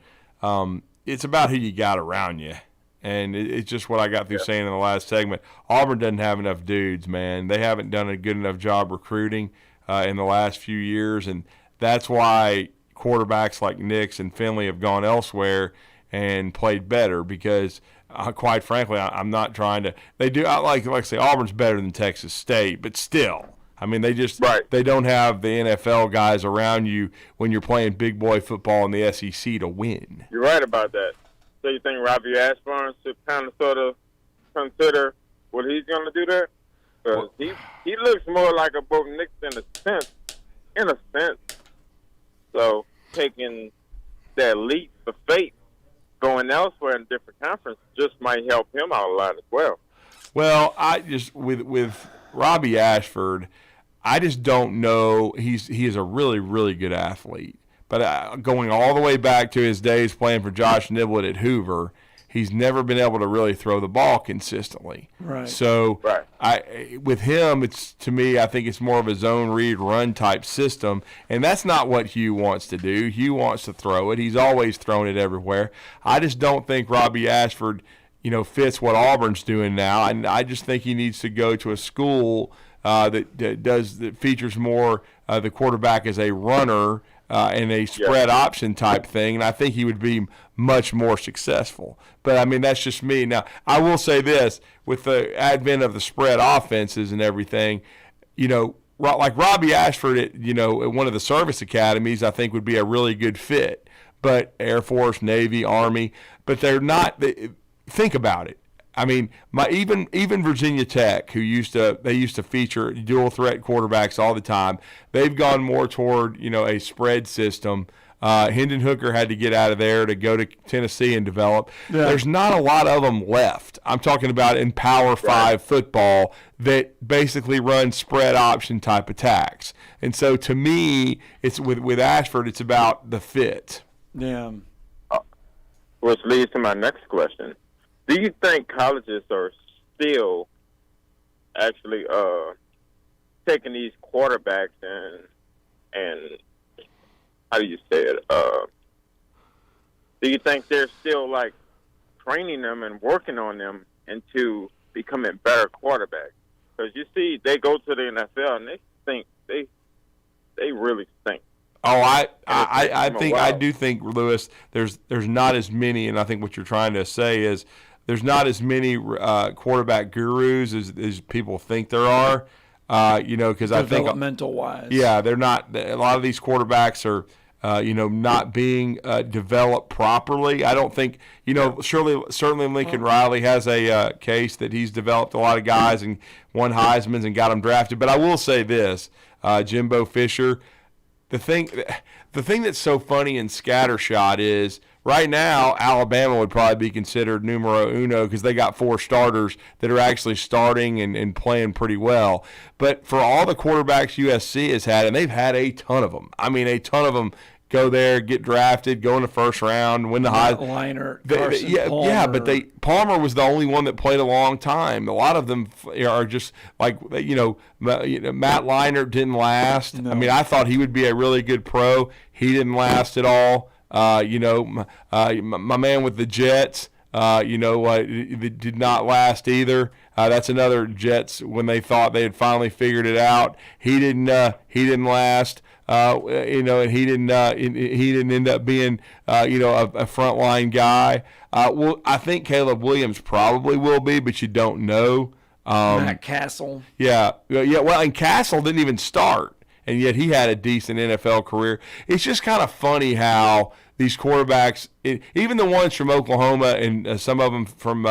It's about who you got around you. And it's just what I got through saying in the last segment. Auburn doesn't have enough dudes, man. They haven't done a good enough job recruiting in the last few years, and that's why quarterbacks like Nix and Finley have gone elsewhere and played better because, quite frankly, I'm not trying to – they do – like I say, Auburn's better than Texas State, but still – I mean, they don't have the NFL guys around you when you're playing big boy football in the SEC to win. You're right about that. So you think Robbie Ashburn should kind of sort of consider what he's going to do there? Because he looks more like a Bo Nix in a sense. So taking that leap of faith, going elsewhere in a different conference, just might help him out a lot as well. Well, I just with Robbie Ashford, I just don't know. He is a really, really good athlete. But going all the way back to his days playing for Josh Niblett at Hoover, he's never been able to really throw the ball consistently. Right. So with him, to me, I think it's more of a zone read run type system, and that's not what Hugh wants to do. Hugh wants to throw it. He's always thrown it everywhere. I just don't think Robbie Ashford, fits what Auburn's doing now, and I just think he needs to go to a school that features more the quarterback as a runner. And a spread option type thing, and I think he would be much more successful. But, I mean, that's just me. Now, I will say this, with the advent of the spread offenses and everything, like Robbie Ashford at one of the service academies, I think would be a really good fit. But Air Force, Navy, Army, but they're not – think about it. I mean, even Virginia Tech, they used to feature dual threat quarterbacks all the time. They've gone more toward a spread system Hendon Hooker had to get out of there to go to Tennessee and develop. Yeah. There's not a lot of them left. I'm talking about in Power 5 football that basically run spread option type attacks. And so to me, it's with Ashford, it's about the fit. Yeah. Which leads to my next question. Do you think colleges are still actually taking these quarterbacks and how do you say it? Do you think they're still like training them and working on them into becoming better quarterbacks? Because you see, they go to the NFL and they think they really think. Oh, I do think, Lewis, there's not as many, and I think what you're trying to say is there's not as many quarterback gurus as people think there are. Because I think developmental wise, yeah, they're not. A lot of these quarterbacks are, not being developed properly. I don't think, certainly Lincoln Riley has a case that he's developed a lot of guys and won Heisman's and got them drafted. But I will say this, Jimbo Fisher. The thing that's so funny in scattershot is right now Alabama would probably be considered numero uno because they got 4 starters that are actually starting and playing pretty well. But for all the quarterbacks USC has had, and they've had a ton of them. I mean, a ton of them go there, get drafted, go in the first round, win the Heisman. Yeah, but Palmer was the only one that played a long time. A lot of them are just like, Matt Leinart didn't last. No. I mean, I thought he would be a really good pro. He didn't last at all. My man with the Jets, it did not last either. That's another Jets when they thought they had finally figured it out. He didn't last. And he didn't end up being, a frontline guy. Well, I think Caleb Williams probably will be, but you don't know. Matt Castle. Yeah. Well, and Castle didn't even start, and yet he had a decent NFL career. It's just kind of funny how these quarterbacks, even the ones from Oklahoma and some of them from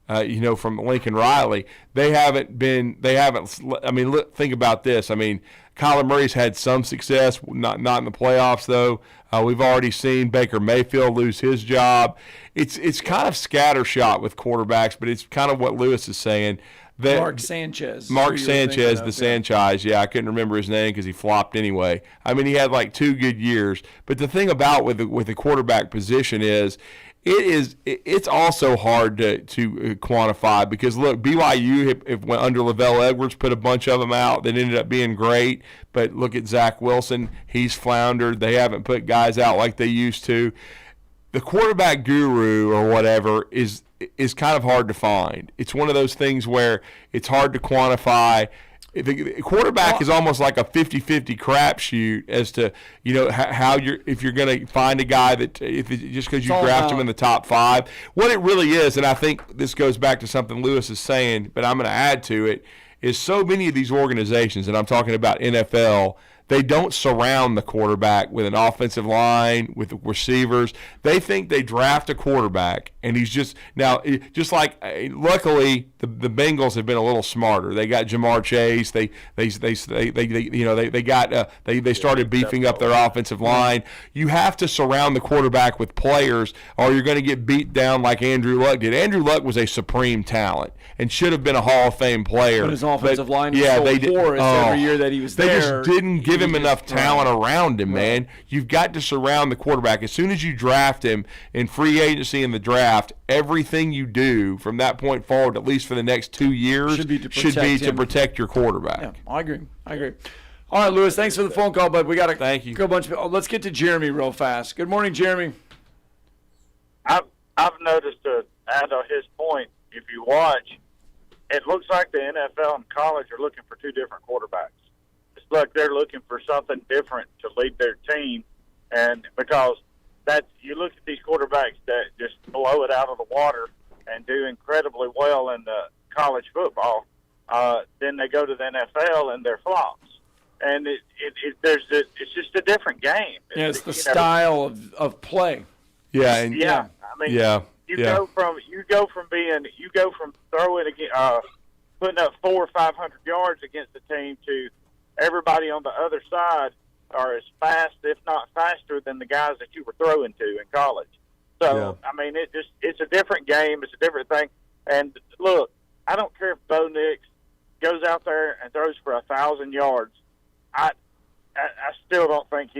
Lincoln Riley, they haven't. I mean, think about this. I mean, Kyler Murray's had some success, not in the playoffs though. We've already seen Baker Mayfield lose his job. It's kind of scattershot with quarterbacks, but it's kind of what Lewis is saying. Mark Sanchez, the Sanchez. Yeah, I couldn't remember his name because he flopped anyway. I mean, he had like 2 good years. But the thing about with the quarterback position is, it's also hard to quantify because look, BYU if went under Lavelle Edwards, put a bunch of them out that ended up being great. But look at Zach Wilson, he's floundered. They haven't put guys out like they used to. The quarterback guru or whatever is kind of hard to find. It's one of those things where it's hard to quantify. The quarterback is almost like a 50-50 crapshoot as to how if you're going to find a guy that just because you draft him in the top 5. What it really is, and I think this goes back to something Lewis is saying, but I'm going to add to it, is so many of these organizations, and I'm talking about NFL, they don't surround the quarterback with an offensive line, with receivers. They think they draft a quarterback, and he's just like luckily the Bengals have been a little smarter. They got Jamar Chase. They started beefing up their offensive line. You have to surround the quarterback with players, or you're going to get beat down like Andrew Luck did. Andrew Luck was a supreme talent and should have been a Hall of Fame player. But his offensive line was so porous every year that he was there. They just didn't give him enough talent around him, man. You've got to surround the quarterback. As soon as you draft him in free agency in the draft, everything you do from that point forward, at least for the next 2 years, should be to protect your quarterback. Yeah, I agree. All right, Lewis, thanks for the phone call, bud. We got to go a bunch of let's get to Jeremy real fast. Good morning, Jeremy. I've noticed to add on his point, if you watch, it looks like the NFL and college are looking for 2 different quarterbacks. It's like they're looking for something different to lead their team, and because you look at these quarterbacks that just blow it out of the water and do incredibly well in the college football, then they go to the NFL and they're flops. And it's just a different game. It's the style of play. Yeah, I mean, you go from throwing putting up 400 or 500 yards against the team to everybody on the other side are as fast, if not faster, than the guys that you were throwing to in college. So, I mean, it's a different game. It's a different thing. And, look, I don't care if Bo Nix goes out there and throws for 1,000 yards. I still don't think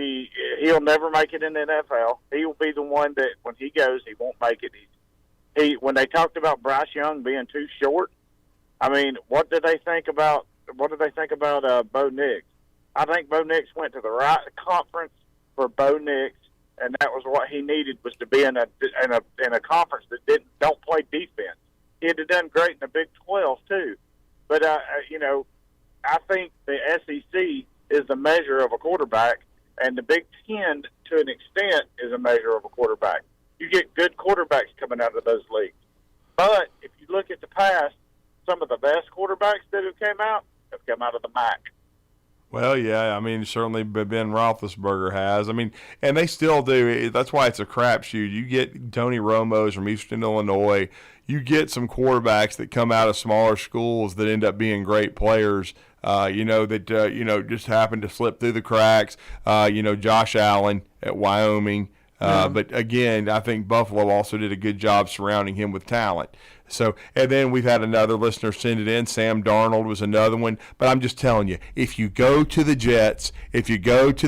he'll never make it in the NFL. He will be the one that when he goes, he won't make it. When they talked about Bryce Young being too short, I mean, what did they think about Bo Nix? I think Bo Nix went to the right conference for Bo Nix, and that was what he needed, was to be in a conference that don't play defense. He'd have done great in the Big 12 too, but I think the SEC is the measure of a quarterback, and the Big Ten, to an extent, is a measure of a quarterback. You get good quarterbacks coming out of those leagues. But if you look at the past, some of the best quarterbacks that have come out of the MAC. Well, yeah, I mean, certainly Ben Roethlisberger has. I mean, and they still do. That's why it's a crapshoot. You get Tony Romo's from Eastern Illinois. You get some quarterbacks that come out of smaller schools that end up being great players, just happen to slip through the cracks. Josh Allen at Wyoming. But again, I think Buffalo also did a good job surrounding him with talent. So, and then we've had another listener send it in. Sam Darnold was another one. But I'm just telling you, if you go to the Jets, you're doomed.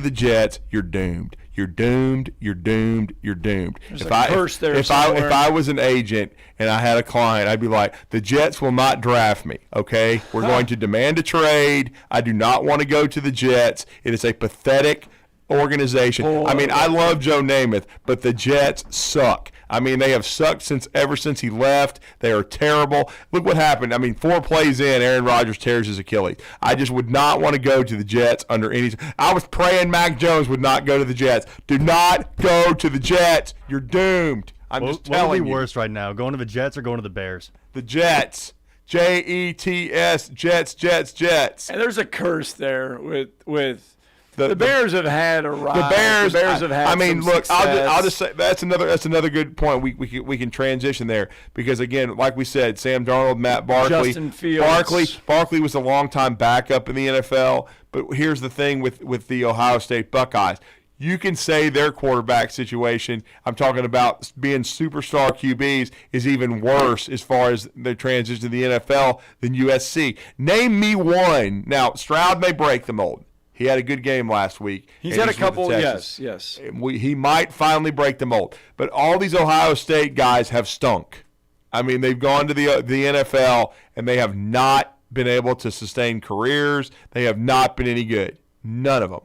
You're doomed. You're doomed. You're doomed. If I was an agent and I had a client, I'd be like, the Jets will not draft me. Okay, we're going to demand a trade. I do not want to go to the Jets. It is a pathetic organization. I mean, I love Joe Namath, but the Jets suck. I mean, they have sucked ever since he left. They are terrible. Look what happened. I mean, 4 plays in, Aaron Rodgers tears his Achilles. I just would not want to go to the Jets under any. I was praying Mac Jones would not go to the Jets. Do not go to the Jets. You're doomed. I'm just telling you. What would be worse right now, going to the Jets or going to the Bears? The Jets. Jets, Jets. And there's a curse there with. The Bears have had a ride. The Bears have had. I mean, some look, success. I'll just say that's another good point. We can transition there because again, like we said, Sam Darnold, Matt Barkley, Justin Fields. Barkley was a longtime backup in the NFL. But here's the thing with the Ohio State Buckeyes. You can say their quarterback situation, I'm talking about being superstar QBs, is even worse as far as the transition to the NFL than USC. Name me one. Now, Stroud may break the mold. He had a good game last week. He's had a couple, yes. He might finally break the mold. But all these Ohio State guys have stunk. I mean, they've gone to the NFL, and they have not been able to sustain careers. They have not been any good. None of them.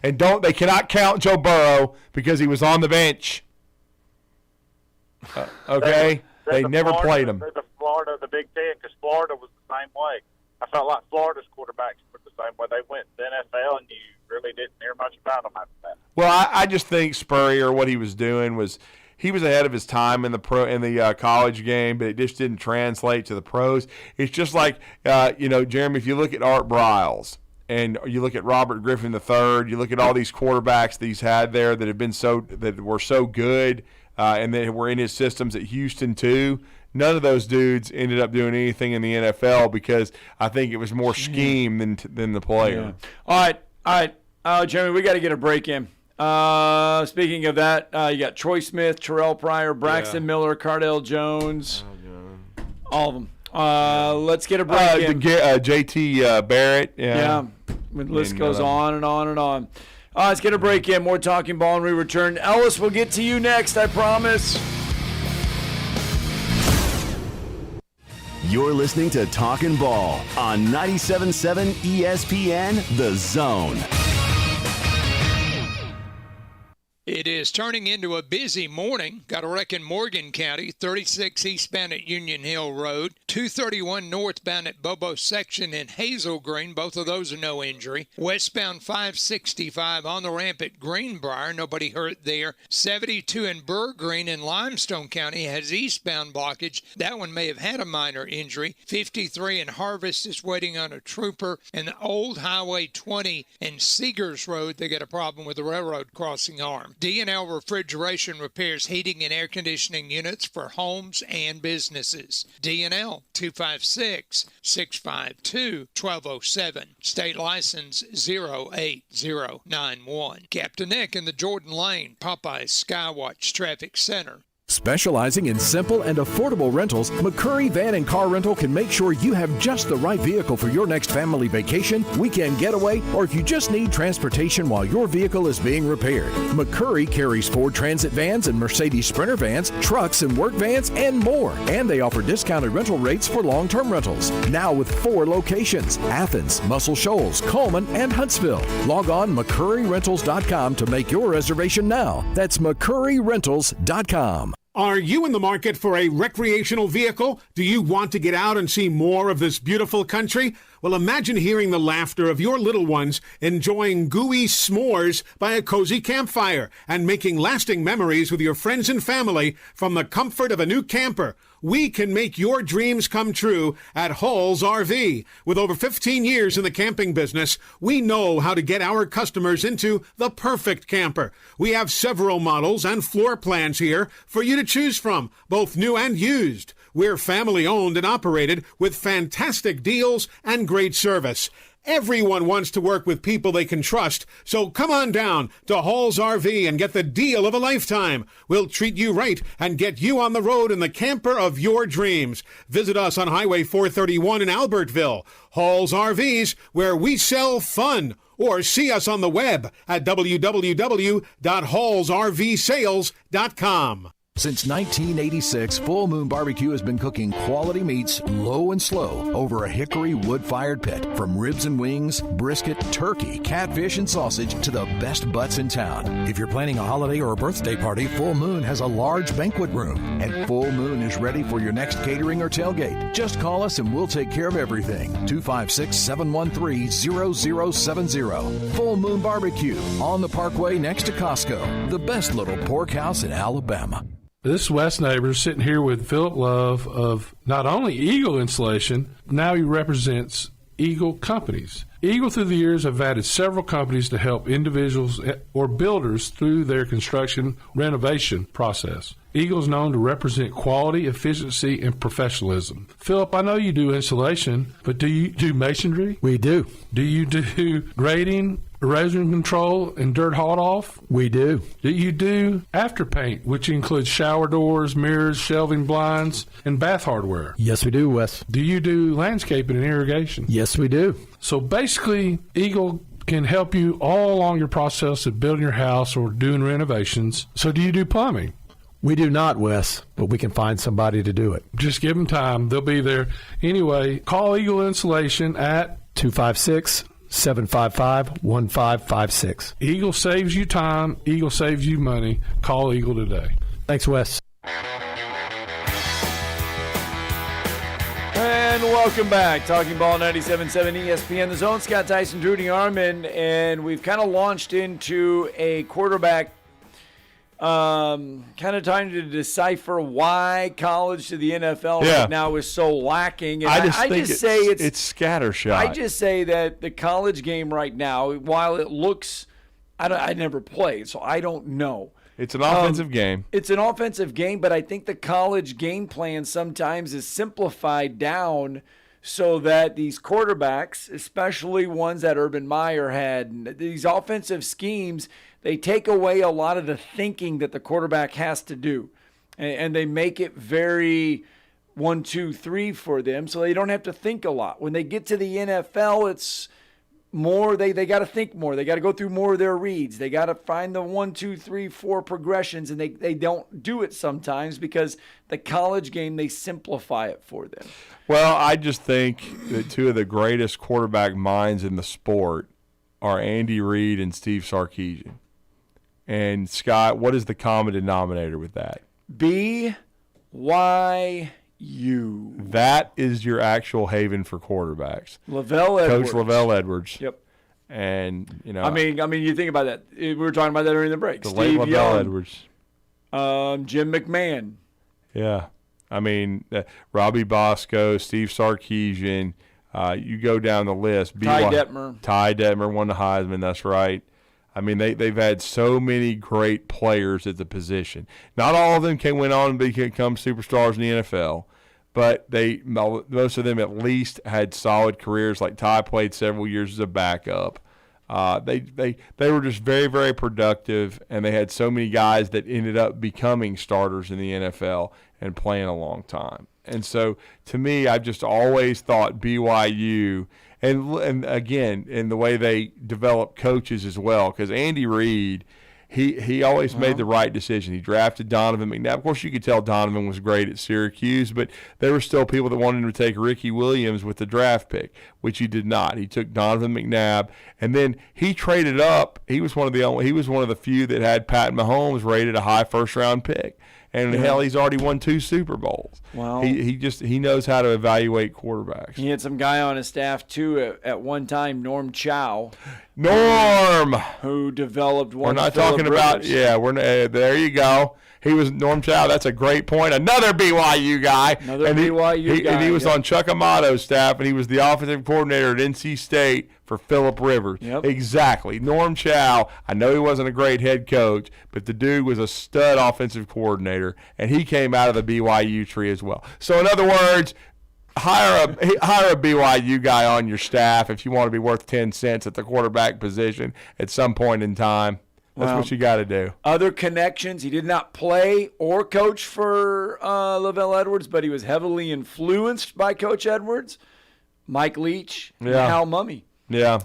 And they cannot count Joe Burrow because he was on the bench. Okay? They never played him. They're the Big Ten, because Florida was the same way. I felt like Florida's quarterbacks were the same way. They went to the NFL, and you really didn't hear much about them after that. Well, I just think Spurrier, what he was doing was he was ahead of his time in the college game, but it just didn't translate to the pros. It's just like, Jeremy, if you look at Art Briles and you look at Robert Griffin III, you look at all these quarterbacks that he's had there that were so good and that were in his systems at Houston too. None of those dudes ended up doing anything in the NFL because I think it was more scheme than the player. Yeah. All right. Jeremy, we got to get a break in. Speaking of that, you got Troy Smith, Terrell Pryor, Braxton Miller, Cardell Jones, all of them. Let's get a break in. JT Barrett. Yeah. The list goes on and on and on. Let's get a break in. More Talking Ball when we return. Ellis, we'll get to you next, I promise. You're listening to Talkin' Ball on 97.7 ESPN, The Zone. It is turning into a busy morning. Got a wreck in Morgan County, 36 eastbound at Union Hill Road, 231 northbound at Bobo Section in Hazel Green. Both of those are no injury. Westbound 565 on the ramp at Greenbrier. Nobody hurt there. 72 in Burr Green in Limestone County has eastbound blockage. That one may have had a minor injury. 53 in Harvest is waiting on a trooper. And the old Highway 20 and Seegers Road, they got a problem with the railroad crossing arm. DeArmond D&L Refrigeration repairs heating and air conditioning units for homes and businesses. D&L 256-652-1207. State license 08091. Captain Nick in the Jordan Lane Popeyes Skywatch Traffic Center. Specializing in simple and affordable rentals, McCurry Van and Car Rental can make sure you have just the right vehicle for your next family vacation, weekend getaway, or if you just need transportation while your vehicle is being repaired. McCurry carries Ford Transit vans and Mercedes Sprinter vans, trucks and work vans, and more. And they offer discounted rental rates for long-term rentals. Now with 4 locations: Athens, Muscle Shoals, Coleman, and Huntsville. Log on McCurryRentals.com to make your reservation now. That's McCurryRentals.com. Are you in the market for a recreational vehicle? Do you want to get out and see more of this beautiful country? Well, imagine hearing the laughter of your little ones enjoying gooey s'mores by a cozy campfire and making lasting memories with your friends and family from the comfort of a new camper. We can make your dreams come true at Hall's RV. With over 15 years in the camping business, we know how to get our customers into the perfect camper. We have several models and floor plans here for you to choose from, both new and used. We're family owned and operated with fantastic deals and great service. Everyone wants to work with people they can trust, so come on down to Hall's RV and get the deal of a lifetime. We'll treat you right and get you on the road in the camper of your dreams. Visit us on Highway 431 in Albertville. Hall's RVs, where we sell fun. Or see us on the web at www.hallsrvsales.com. Since 1986, Full Moon Barbecue has been cooking quality meats low and slow over a hickory wood-fired pit. From ribs and wings, brisket, turkey, catfish, and sausage to the best butts in town. If you're planning a holiday or a birthday party, Full Moon has a large banquet room. And Full Moon is ready for your next catering or tailgate. Just call us and we'll take care of everything. 256-713-0070. Full Moon Barbecue on the Parkway next to Costco. The best little pork house in Alabama. This is Wes Neighbors sitting here with Philip Love of not only Eagle Insulation, now he represents Eagle Companies. Eagle through the years have added several companies to help individuals or builders through their construction renovation process. Eagle is known to represent quality, efficiency, and professionalism. Philip, I know you do insulation, but do you do masonry? We do. Do you do grading, erosion control, and dirt hauled off? We do. Do you do after paint, which includes shower doors, mirrors, shelving blinds, and bath hardware? Yes, we do, Wes. Do you do landscaping and irrigation? Yes, we do. So basically, Eagle can help you all along your process of building your house or doing renovations. So do you do plumbing? We do not, Wes, but we can find somebody to do it. Just give them time. They'll be there. Anyway, call Eagle Insulation at 256-755-1556. Eagle saves you time. Eagle saves you money. Call Eagle today. Thanks, Wes. And welcome back. Talking Ball 97.7 ESPN The Zone. Scott Tyson, Drew DeArmond, and we've kind of launched into a quarterback kind of trying to decipher why college to the NFL right now is so lacking. And I just say it's scattershot. I just say that the college game right now, while it looks, I never played, so I don't know. It's an offensive game. It's an offensive game, but I think the college game plan sometimes is simplified down so that these quarterbacks, especially ones that Urban Meyer had, these offensive schemes, they take away a lot of the thinking that the quarterback has to do. And they make it very 1, 2, 3 for them, so they don't have to think a lot. When they get to the NFL, it's more, they got to think more. They got to go through more of their reads. They got to find the 1, 2, 3, 4 progressions, and they don't do it sometimes because the college game, they simplify it for them. Well, I just think that two of the greatest quarterback minds in the sport are Andy Reid and Steve Sarkisian. And, Scott, what is the common denominator with that? BYU. That is your actual haven for quarterbacks. LaVell Edwards. Coach LaVell Edwards. Yep. And, you know. I mean, you think about that. We were talking about that during the break. The late LaVell Edwards. Jim McMahon. Yeah. I mean, Robbie Bosco, Steve Sarkisian. You go down the list. Ty Detmer. Ty Detmer won the Heisman. That's right. I mean, they've had so many great players at the position. Not all of them went on to become superstars in the NFL, but most of them at least had solid careers. Like Ty played several years as a backup. They were just very, very productive, and they had so many guys that ended up becoming starters in the NFL and playing a long time. And so, to me, I've just always thought BYU – and again, in the way they develop coaches as well, because Andy Reid, he always made the right decision. He drafted Donovan McNabb. Of course, you could tell Donovan was great at Syracuse, but there were still people that wanted him to take Ricky Williams with the draft pick, which he did not. He took Donovan McNabb, and then he traded up. He was one of the few that had Pat Mahomes rated a high first-round pick. And hell, he's already won 2 Super Bowls. Wow. He knows how to evaluate quarterbacks. He had some guy on his staff too at one time, Norm Chow. Who developed one. We're not talking about. Yeah, there you go. He was Norm Chow. That's a great point. Another BYU guy. BYU guy. And he was on Chuck Amato's staff, and he was the offensive coordinator at NC State for Phillip Rivers. Yep. Exactly. Norm Chow, I know he wasn't a great head coach, but the dude was a stud offensive coordinator, and he came out of the BYU tree as well. So in other words, hire a BYU guy on your staff if you want to be worth 10 cents at the quarterback position at some point in time. That's what you got to do. Other connections. He did not play or coach for LaVell Edwards, but he was heavily influenced by Coach Edwards, Mike Leach, and Hal Mumme. Yeah.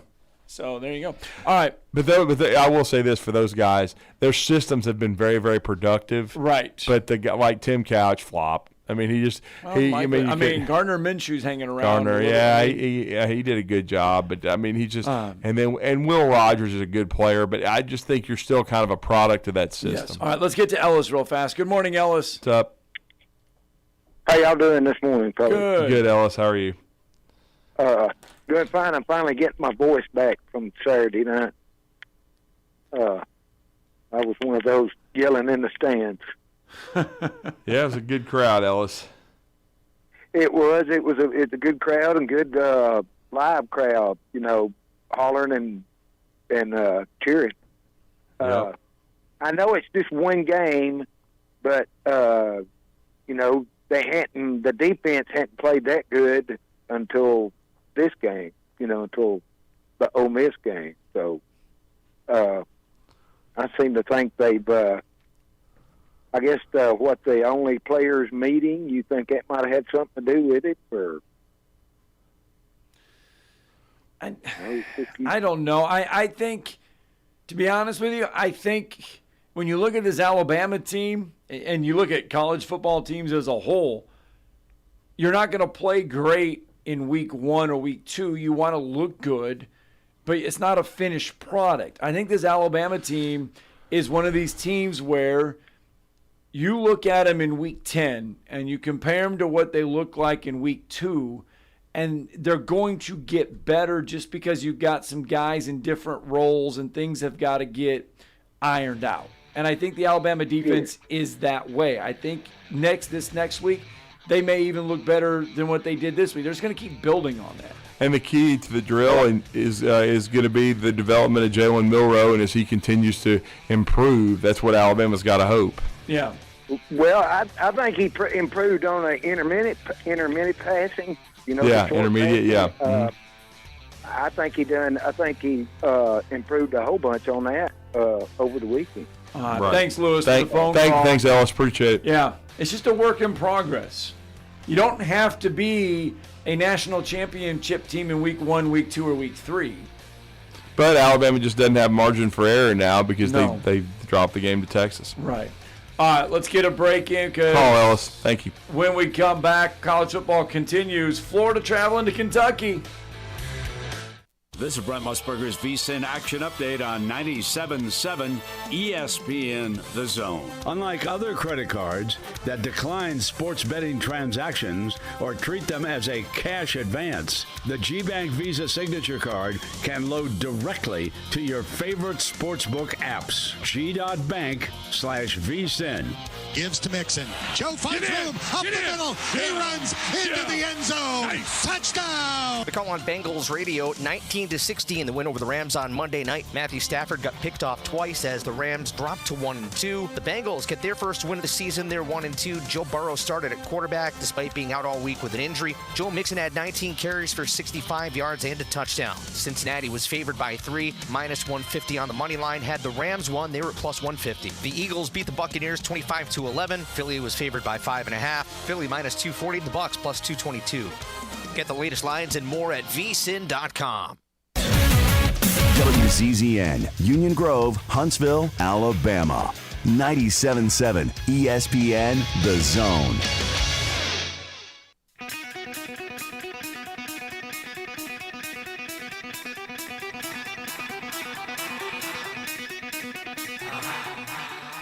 So there you go. All right. But I will say this for those guys, their systems have been very, very productive. Right. But like Tim Couch flopped. I mean, Gardner Minshew's hanging around. Gardner, he did a good job, but I mean, he just and Will Rogers is a good player, but I just think you're still kind of a product of that system. Yes. All right, let's get to Ellis real fast. Good morning, Ellis. What's up? How y'all doing this morning, fellas? Good, Ellis. How are you? Doing fine. I'm finally getting my voice back from Saturday night. I was one of those yelling in the stands. Yeah, it was a good crowd, Ellis. It was. It's a good crowd and good live crowd. You know, hollering and cheering. Yep. I know it's just one game, but you know the defense hadn't played that good until this game. You know, until the Ole Miss game. So I seem to think they've. I guess the only players meeting, you think that might have had something to do with it, or? I don't know. I think, to be honest with you, I think when you look at this Alabama team and you look at college football teams as a whole, you're not going to play great in week 1 or week 2. You want to look good, but it's not a finished product. I think this Alabama team is one of these teams where you look at them in week 10 and you compare them to what they look like in week 2, and they're going to get better just because you've got some guys in different roles and things have got to get ironed out. And I think the Alabama defense is that way. I think this next week, they may even look better than what they did this week. They're just going to keep building on that. And the key to the drill is going to be the development of Jalen Milroe, and as he continues to improve, that's what Alabama's got to hope. Yeah. Well, I think he improved on the intermittent passing. You know, intermediate. Passing. Yeah. I think he improved a whole bunch on that over the weekend. Right. Thanks, Lewis, for the phone call. Thanks, Ellis. Appreciate it. Yeah, it's just a work in progress. You don't have to be a national championship team in week 1, week 2, or week 3. But Alabama just doesn't have margin for error now because they dropped the game to Texas. Right. All right, let's get a break in. Call Ellis. Thank you. When we come back, college football continues. Florida traveling to Kentucky. This is Brent Musburger's VSiN Action Update on 97.7 ESPN The Zone. Unlike other credit cards that decline sports betting transactions or treat them as a cash advance, the GBank Visa Signature Card can load directly to your favorite sportsbook apps. G.bank/VSiN. Gives to Mixon. Joe finds room up the middle. He runs into the end zone. Nice. Touchdown. The call on Bengals radio, 19-16, the win over the Rams on Monday night. Matthew Stafford got picked off twice as the Rams dropped to 1-2. The Bengals get their first win of the season. They're 1-2. Joe Burrow started at quarterback despite being out all week with an injury. Joe Mixon had 19 carries for 65 yards and a touchdown. Cincinnati was favored by 3, minus 150 on the money line. Had the Rams won, they were at plus 150. The Eagles beat the Buccaneers 25-11. Philly was favored by 5.5. Philly minus 240. The Bucs plus 222. Get the latest lines and more at vsin.com. WZZN, Union Grove, Huntsville, Alabama. 97.7 ESPN, The Zone.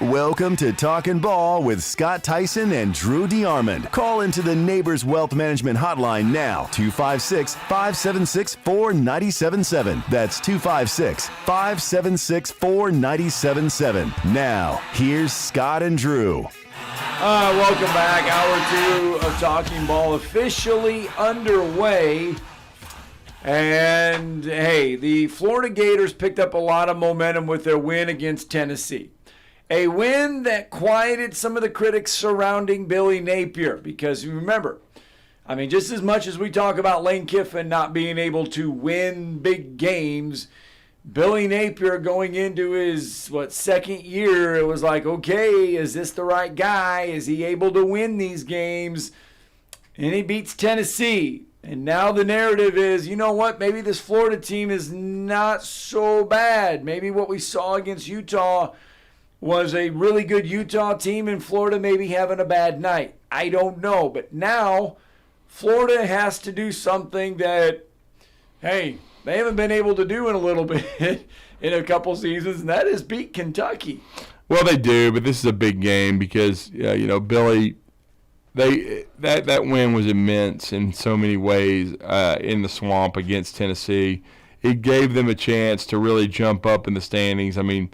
Welcome to Talkin' Ball with Scott Tyson and Drew DeArmond. Call into the Neighbors Wealth Management Hotline now, 256-576-4977. That's 256-576-4977. Now, here's Scott and Drew. Welcome back. Hour 2 of Talking Ball officially underway. And, hey, the Florida Gators picked up a lot of momentum with their win against Tennessee. A win that quieted some of the critics surrounding Billy Napier. Because you remember, I mean, just as much as we talk about Lane Kiffin not being able to win big games, Billy Napier going into his, second year, it was like, okay, is this the right guy? Is he able to win these games? And he beats Tennessee. And now the narrative is, you know what, maybe this Florida team is not so bad. Maybe what we saw against Utah was a really good Utah team, and Florida maybe having a bad night. I don't know. But now Florida has to do something that, hey, they haven't been able to do in a little bit in a couple seasons, and that is beat Kentucky. Well, they do, but this is a big game because, Billy, that win was immense in so many ways in the swamp against Tennessee. It gave them a chance to really jump up in the standings. I mean,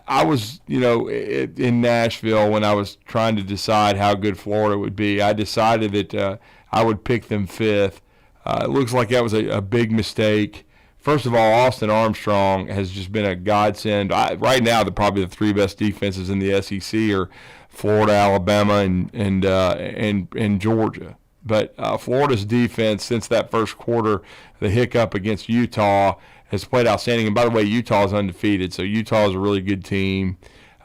I was, in Nashville when I was trying to decide how good Florida would be. I decided that I would pick them 5th. It looks like that was a big mistake. First of all, Austin Armstrong has just been a godsend. Right now, probably the 3 best defenses in the SEC are Florida, Alabama, and Georgia. But Florida's defense, since that first quarter, the hiccup against Utah, has played outstanding. And by the way, Utah is undefeated, so Utah is a really good team.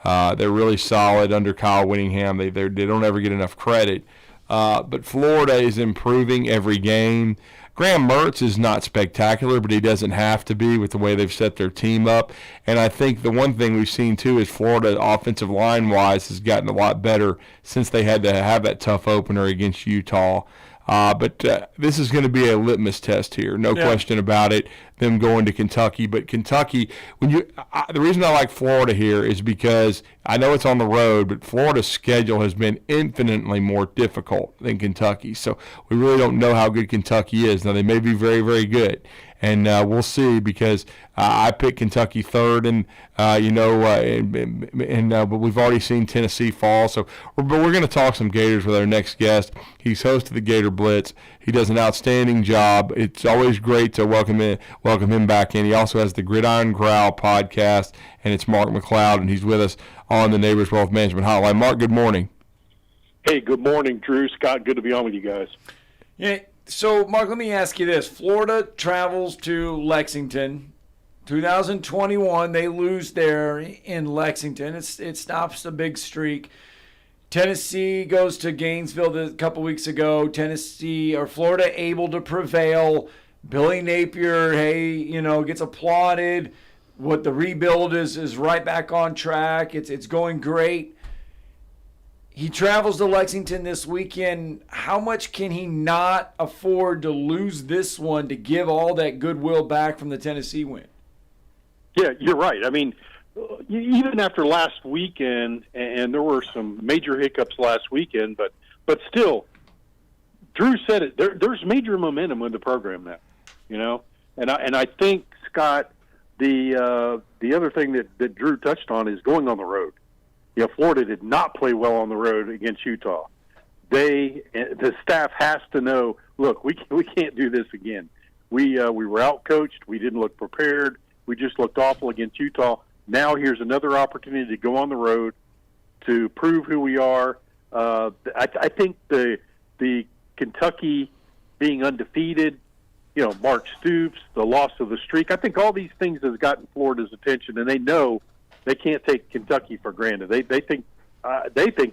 They're really solid under Kyle Whittingham. They don't ever get enough credit. But Florida is improving every game. Graham Mertz is not spectacular, but he doesn't have to be with the way they've set their team up. And I think the one thing we've seen, too, is Florida offensive line-wise has gotten a lot better since they had to have that tough opener against Utah. But this is going to be a litmus test here, no question about it, them going to Kentucky. But Kentucky, the reason I like Florida here is because I know it's on the road, but Florida's schedule has been infinitely more difficult than Kentucky. So we really don't know how good Kentucky is. Now, they may be very, very good. And we'll see because I picked Kentucky 3rd, but we've already seen Tennessee fall. So, we're going to talk some Gators with our next guest. He's host of the Gator Blitz. He does an outstanding job. It's always great to welcome him back in. He also has the Gridiron Growl podcast, and it's Mark McLeod, and he's with us on the Neighbors Wealth Management Hotline. Mark, good morning. Hey, good morning, Drew. Scott, good to be on with you guys. Yeah. So, Mark, let me ask you this. Florida travels to Lexington. 2021, they lose there in Lexington. It stops the big streak. Tennessee goes to Gainesville a couple weeks ago. Florida able to prevail. Billy Napier, gets applauded. What the rebuild is right back on track. It's going great. He travels to Lexington this weekend. How much can he not afford to lose this one to give all that goodwill back from the Tennessee win? Yeah, you're right. I mean, even after last weekend, and there were some major hiccups last weekend, but still, Drew said it. There's major momentum with the program now, And I think, Scott, the other thing that Drew touched on is going on the road. Florida did not play well on the road against Utah. the staff has to know, look, we can't do this again. We were out-coached. We didn't look prepared. We just looked awful against Utah. Now here's another opportunity to go on the road to prove who we are. I think the Kentucky being undefeated, Mark Stoops, the loss of the streak, I think all these things has gotten Florida's attention, and they know they can't take Kentucky for granted. They think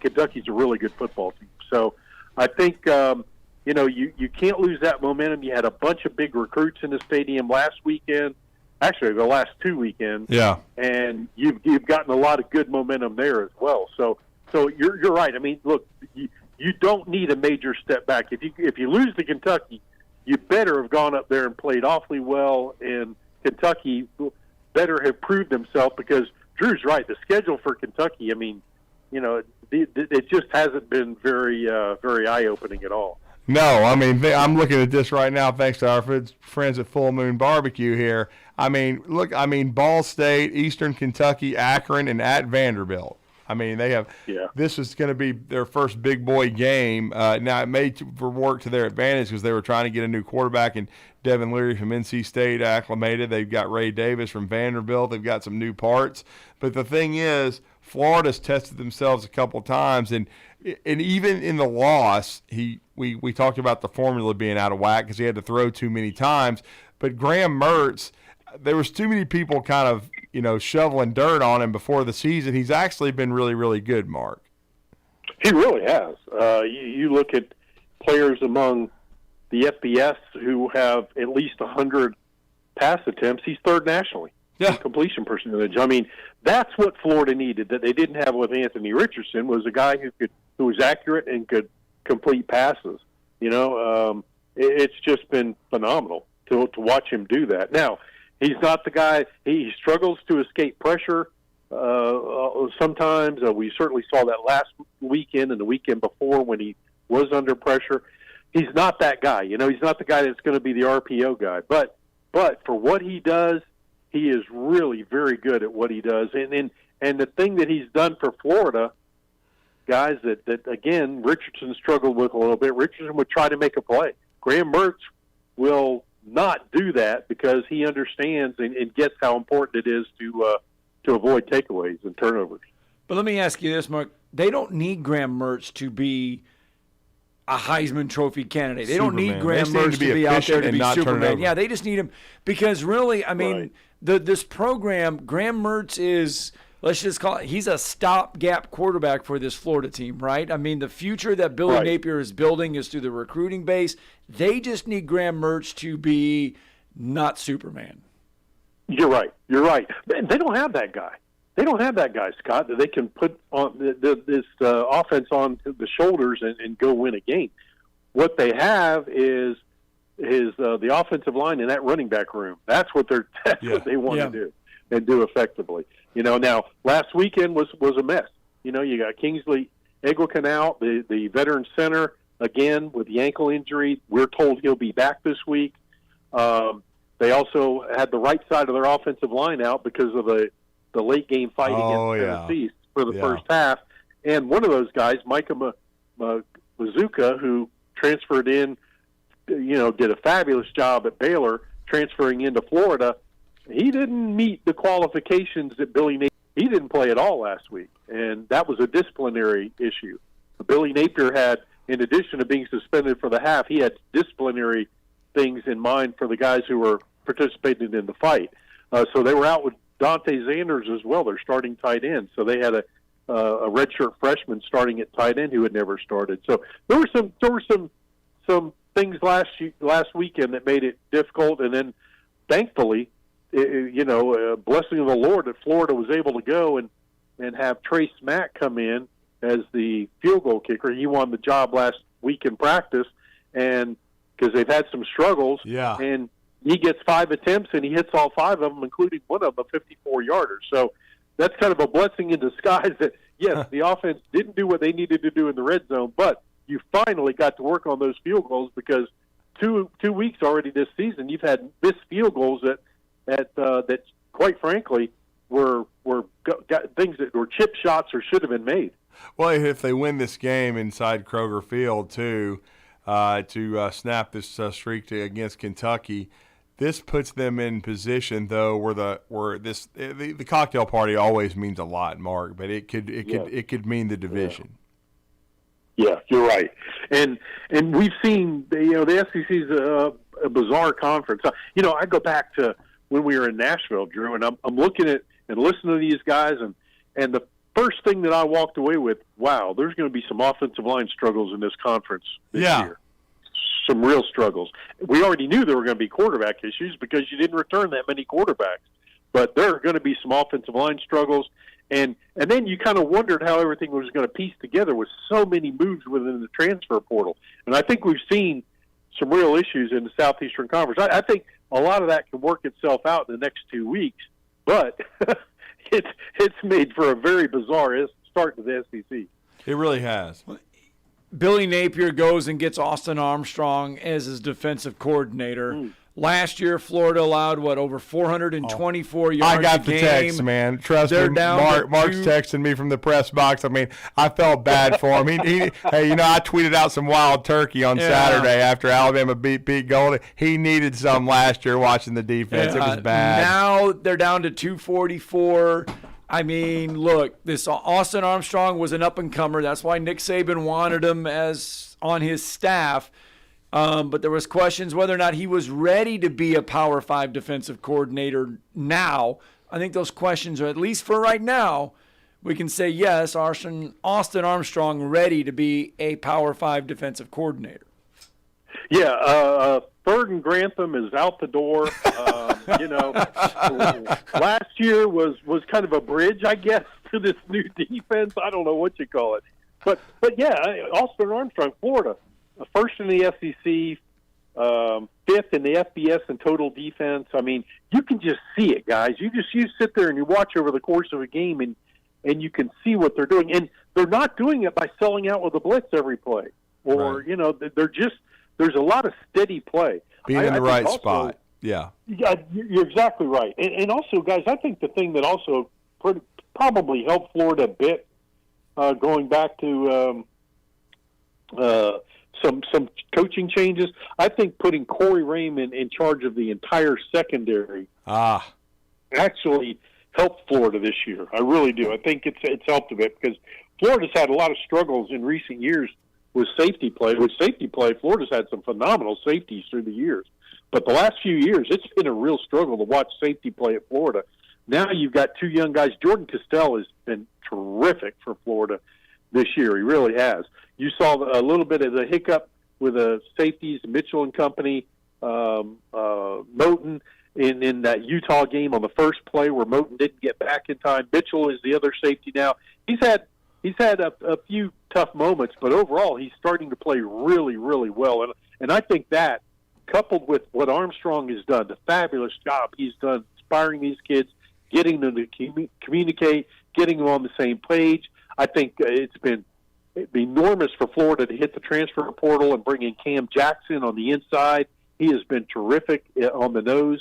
Kentucky's a really good football team. So I think you can't lose that momentum. You had a bunch of big recruits in the stadium last weekend, actually the last 2 weekends. Yeah, and you've gotten a lot of good momentum there as well. So you're right. I mean, look, you don't need a major step back. If you lose to Kentucky, you better have gone up there and played awfully well, and Kentucky better have proved themselves, because Drew's right. The schedule for Kentucky, I mean, it just hasn't been very eye-opening at all. No, I mean, I'm looking at this right now thanks to our friends at Full Moon Barbecue here. I mean, look, Ball State, Eastern Kentucky, Akron, and at Vanderbilt. I mean, they have this is going to be their first big boy game. Now, it may work to their advantage because they were trying to get a new quarterback, and Devin Leary from NC State acclimated. They've got Ray Davis from Vanderbilt. They've got some new parts. But the thing is, Florida's tested themselves a couple times, and even in the loss, we talked about the formula being out of whack because he had to throw too many times. But Graham Mertz, there was too many people kind of shoveling dirt on him before the season. He's actually been really, really good, Mark. He really has. You look at players among the FBS who have at least 100 pass attempts. He's third nationally in completion percentage. I mean, that's what Florida needed that they didn't have with Anthony Richardson, was a guy who was accurate and could complete passes. It's just been phenomenal to watch him do that. Now, he's not the guy. He struggles to escape pressure sometimes. We certainly saw that last weekend and the weekend before when he was under pressure. He's not that guy. He's not the guy that's going to be the RPO guy. But for what he does, he is really very good at what he does. And the thing that he's done for Florida, guys, that again, Richardson struggled with a little bit. Richardson would try to make a play. Graham Mertz will not do that because he understands and gets how important it is to avoid takeaways and turnovers. But let me ask you this, Mark. They don't need Graham Mertz to be a Heisman Trophy candidate. They don't need Graham Mertz to be out there to be Superman. Yeah, they just need him because really, I mean, this program, Graham Mertz is, let's just call it, he's a stopgap quarterback for this Florida team, right? I mean, the future that Billy Napier is building is through the recruiting base. They just need Graham Mertz to be not Superman. You're right. They don't have that guy. They don't have that guy, Scott, that they can put on this offense on the shoulders and go win a game. What they have is the offensive line and that running back room. That's what what they want to do and do effectively. Now last weekend was a mess. You got Kingsley Eguacan out, the veteran center again with the ankle injury. We're told he'll be back this week. They also had the right side of their offensive line out because of the late game fight against Tennessee for the first half. And one of those guys, Micah Mazuka, who transferred in, did a fabulous job at Baylor, transferring into Florida. He didn't meet the qualifications that Billy Napier. He didn't play at all last week, and that was a disciplinary issue. Billy Napier had, in addition to being suspended for the half, he had disciplinary things in mind for the guys who were participating in the fight. So they were out with Dante Zanders as well, their starting tight end. So they had a redshirt freshman starting at tight end who had never started. So there were some things last weekend that made it difficult, and then thankfully, blessing of the Lord that Florida was able to go and have Trace Mack come in as the field goal kicker. He won the job last week in practice, and because they've had some struggles, and he gets 5 attempts and he hits all 5 of them, including one of them, a 54-yarder. So that's kind of a blessing in disguise that, yes, the offense didn't do what they needed to do in the red zone, but you finally got to work on those field goals because two weeks already this season you've had missed field goals that quite frankly were things that were chip shots or should have been made. Well, if they win this game inside Kroger Field too, to snap this streak against Kentucky, this puts them in position though where the cocktail party always means a lot, Mark, but it could mean the division. Yeah, you're right, and we've seen the SEC is a bizarre conference. I go back to when we were in Nashville, Drew, and I'm looking at and listening to these guys, and the first thing that I walked away with, wow, there's going to be some offensive line struggles in this conference this year. Some real struggles. We already knew there were going to be quarterback issues because you didn't return that many quarterbacks, but there are going to be some offensive line struggles. And then you kind of wondered how everything was going to piece together with so many moves within the transfer portal. And I think we've seen some real issues in the Southeastern Conference. I think a lot of that can work itself out in the next 2 weeks, but it's made for a very bizarre start to the SEC. It really has. Billy Napier goes and gets Austin Armstrong as his defensive coordinator. Last year, Florida allowed, over 424 yards I got a the game. text, man. Trust me, Mark's texting me from the press box. I mean, I felt bad for him. Hey, I tweeted out some wild turkey on Saturday after Alabama beat Pete Gold. He needed some last year watching the defense. It was bad. Now they're down to 244. I mean, look, this Austin Armstrong was an up-and-comer. That's why Nick Saban wanted him as on his staff. But there was questions whether or not he was ready to be a Power 5 defensive coordinator now. I think those questions are, at least for right now, we can say yes, Austin Armstrong ready to be a Power 5 defensive coordinator. Yeah, Third and Grantham is out the door. Last year was kind of a bridge, I guess, to this new defense. I don't know what you call it. But yeah, Austin Armstrong, Florida. First in the SEC, fifth in the FBS in total defense. I mean, you can just see it, guys. You sit there and you watch over the course of a game, and you can see what they're doing. And they're not doing it by selling out with a blitz every play, or they're just there's a lot of steady play. Being in the right spot. Yeah, you're exactly right. And also, guys, I think the thing that also probably helped Florida a bit, going back to some coaching changes. I think putting Corey Raymond in charge of the entire secondary actually helped Florida this year. I really do. I think it's helped a bit because Florida's had a lot of struggles in recent years with safety play. With safety play, Florida's had some phenomenal safeties through the years. But the last few years, it's been a real struggle to watch safety play at Florida. Now you've got two young guys. Jordan Castell has been terrific for Florida this year. He really has. You saw a little bit of the hiccup with the safeties, Mitchell and company, Moten in that Utah game on the first play where Moten didn't get back in time. Mitchell is the other safety now. He's had a few tough moments, but overall he's starting to play really, really well. And I think that, coupled with what Armstrong has done, the fabulous job he's done inspiring these kids, getting them to communicate, getting them on the same page, I think it's been enormous for Florida to hit the transfer portal and bring in Cam Jackson on the inside. He has been terrific on the nose.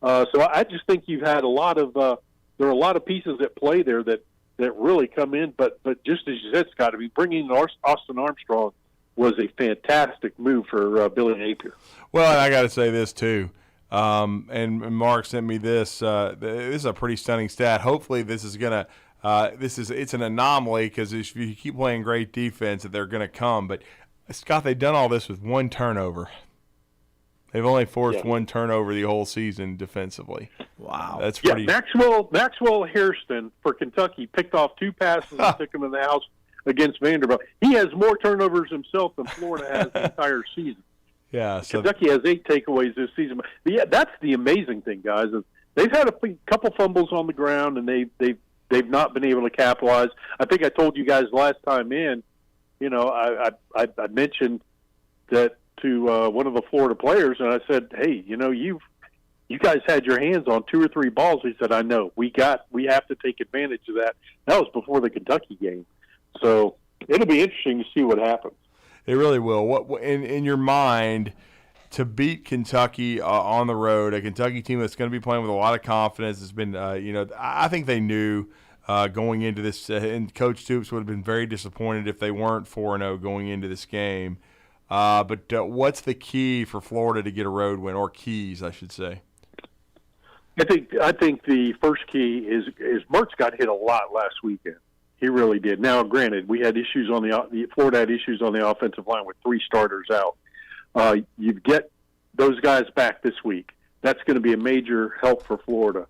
So I just think you've had there are a lot of pieces at play there that really come in. But just as you said, Scott, bringing in Austin Armstrong was a fantastic move for Billy Napier. Well, and I got to say this too. And Mark sent me this. This is a pretty stunning stat. Hopefully, this is gonna. It's an anomaly because if you keep playing great defense, that they're going to come. But Scott, they've done all this with one turnover. They've only forced one turnover the whole season defensively. Wow, that's pretty. Maxwell Hairston for Kentucky picked off two passes and took them in the house against Vanderbilt. He has more turnovers himself than Florida has the entire season. Yeah, so Kentucky has 8 takeaways this season. But yeah, that's the amazing thing, guys. Is they've had a couple fumbles on the ground, and they've not been able to capitalize. I think I told you guys last time in, I mentioned that to one of the Florida players, and I said, hey, you guys had your hands on 2 or 3 balls. He said, I know. We have to take advantage of that. That was before the Kentucky game. So it'll be interesting to see what happens. It really will. What in your mind, to beat Kentucky on the road, a Kentucky team that's going to be playing with a lot of confidence, has been, I think they knew going into this. And Coach Stoops would have been very disappointed if they weren't 4-0 going into this game. But what's the key for Florida to get a road win, or keys, I should say? I think the first key is Mertz got hit a lot last weekend. He really did. Now, granted, we had issues on Florida had issues on the offensive line with 3 starters out. You get those guys back this week. That's going to be a major help for Florida.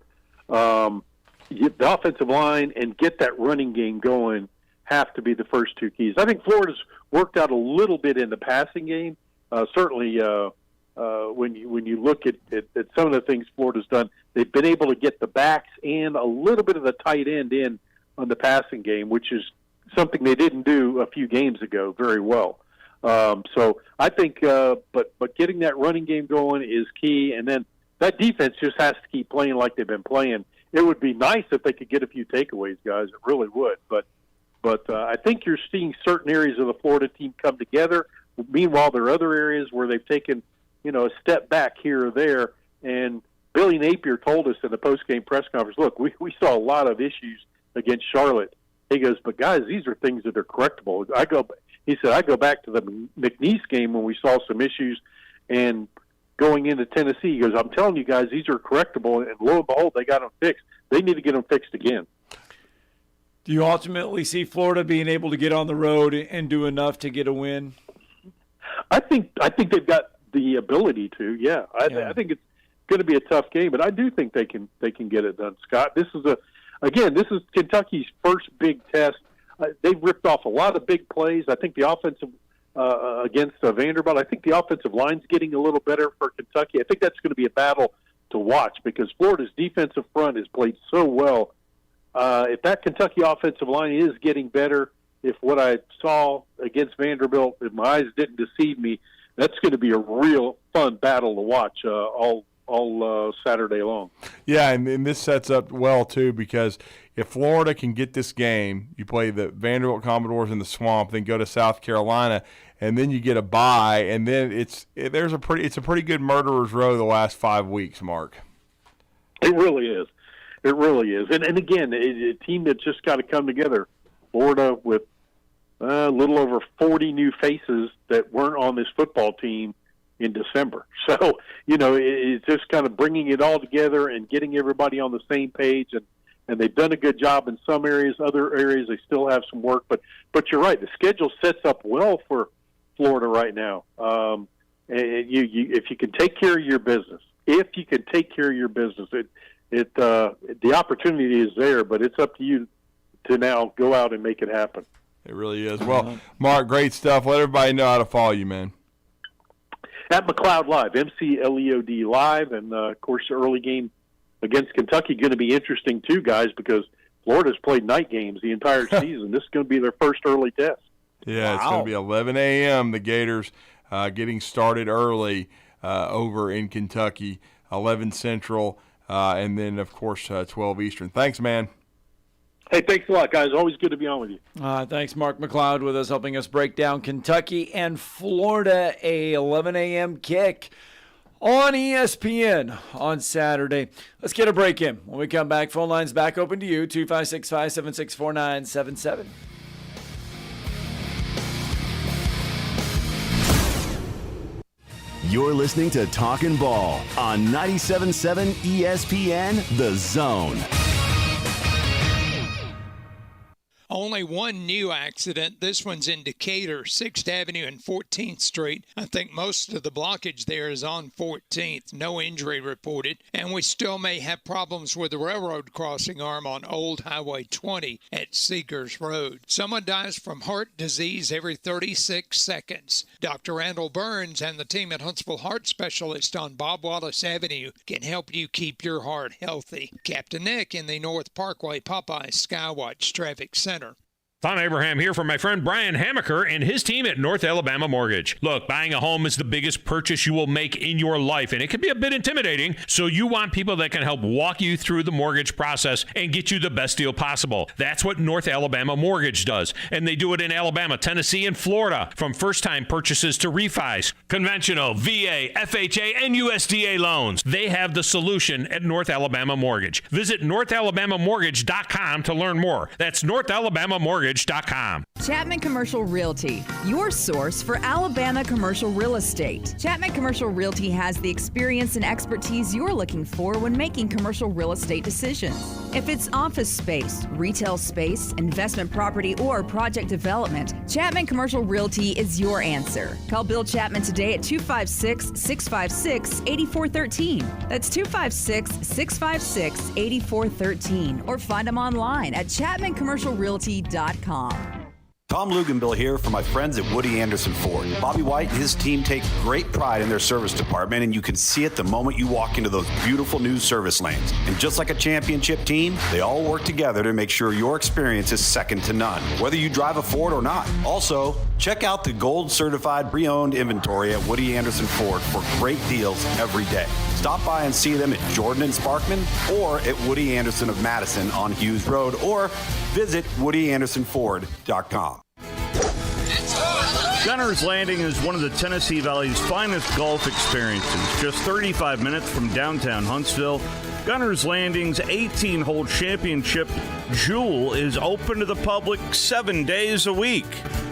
Get the offensive line and get that running game going have to be the first 2 keys. I think Florida's worked out a little bit in the passing game. Certainly, when you look at some of the things Florida's done, they've been able to get the backs and a little bit of the tight end in on the passing game, which is something they didn't do a few games ago very well. So I think, but getting that running game going is key, and then that defense just has to keep playing like they've been playing. It would be nice if they could get a few takeaways, guys. It really would. But I think you're seeing certain areas of the Florida team come together. Meanwhile, there are other areas where they've taken, a step back here or there. And Billy Napier told us in the post-game press conference, look, we saw a lot of issues against Charlotte. He goes, but guys, these are things that are correctable. He said, I go back to the McNeese game when we saw some issues, and going into Tennessee, he goes, I'm telling you guys, these are correctable, and lo and behold, they got them fixed. They need to get them fixed again. Do you ultimately see Florida being able to get on the road and do enough to get a win? I think they've got the ability to. Yeah, I think it's going to be a tough game, but I do think they can get it done. Scott, this is Kentucky's first big test. They've ripped off a lot of big plays. I think the offensive against Vanderbilt. I think the offensive line's getting a little better for Kentucky. I think that's going to be a battle to watch because Florida's defensive front has played so well. If that Kentucky offensive line is getting better, if what I saw against Vanderbilt, if my eyes didn't deceive me, that's going to be a real fun battle to watch all Saturday long. Yeah, and this sets up well, too, because if Florida can get this game, you play the Vanderbilt Commodores in the Swamp, then go to South Carolina, and then you get a bye, and then it's a pretty good murderer's row the last 5 weeks, Mark. It really is. It really is. And again, a team that just got to come together. Florida with a little over 40 new faces that weren't on this football team in December. So, it's just kind of bringing it all together and getting everybody on the same page. And they've done a good job in some areas. Other areas, they still have some work. But you're right. The schedule sets up well for Florida right now. And if you can take care of your business, the opportunity is there, but it's up to you to now go out and make it happen. It really is. Well, Mark, great stuff. Let everybody know how to follow you, man. At McLeod Live, McLeod Live, and, of course, the early game against Kentucky going to be interesting too, guys, because Florida's played night games the entire season. This is going to be their first early test. Yeah, It's going to be 11 a.m. The Gators getting started early over in Kentucky, 11 Central, and then, of course, 12 Eastern. Thanks, man. Hey, thanks a lot, guys. Always good to be on with you. Thanks, Mark McLeod, with us, helping us break down Kentucky and Florida, a 11 a.m. kick on ESPN on Saturday. Let's get a break in. When we come back, phone lines back open to you, 256-576-4977. You're listening to Talkin' Ball on 97.7 ESPN, The Zone. Only one new accident. This one's in Decatur, 6th Avenue and 14th Street. I think most of the blockage there is on 14th. No injury reported. And we still may have problems with the railroad crossing arm on Old Highway 20 at Seegers Road. Someone dies from heart disease every 36 seconds. Dr. Randall Burns and the team at Huntsville Heart Specialist on Bob Wallace Avenue can help you keep your heart healthy. Captain Nick in the North Parkway Popeye Skywatch Traffic Center. Tom Abraham here for my friend Brian Hamaker and his team at North Alabama Mortgage. Look, buying a home is the biggest purchase you will make in your life, and it can be a bit intimidating, so you want people that can help walk you through the mortgage process and get you the best deal possible. That's what North Alabama Mortgage does, and they do it in Alabama, Tennessee, and Florida, from first-time purchases to refis, conventional, VA, FHA, and USDA loans. They have the solution at North Alabama Mortgage. Visit NorthAlabamaMortgage.com to learn more. That's NorthAlabamaMortgage.com. Chapman Commercial Realty, your source for Alabama commercial real estate. Chapman Commercial Realty has the experience and expertise you're looking for when making commercial real estate decisions. If it's office space, retail space, investment property, or project development, Chapman Commercial Realty is your answer. Call Bill Chapman today at 256-656-8413. That's 256-656-8413. Or find them online at chapmancommercialrealty.com. Tom Luganbill here for my friends at Woody Anderson Ford. Bobby White and his team take great pride in their service department, and you can see it the moment you walk into those beautiful new service lanes. And just like a championship team, they all work together to make sure your experience is second to none, whether you drive a Ford or not. Also, check out the gold certified pre-owned inventory at Woody Anderson Ford for great deals every day. Stop by and see them at Jordan and Sparkman or at Woody Anderson of Madison on Hughes Road, or visit WoodyAndersonFord.com. Gunner's Landing is one of the Tennessee Valley's finest golf experiences. Just 35 minutes from downtown Huntsville, Gunner's Landing's 18-hole championship jewel is open to the public 7 days a week.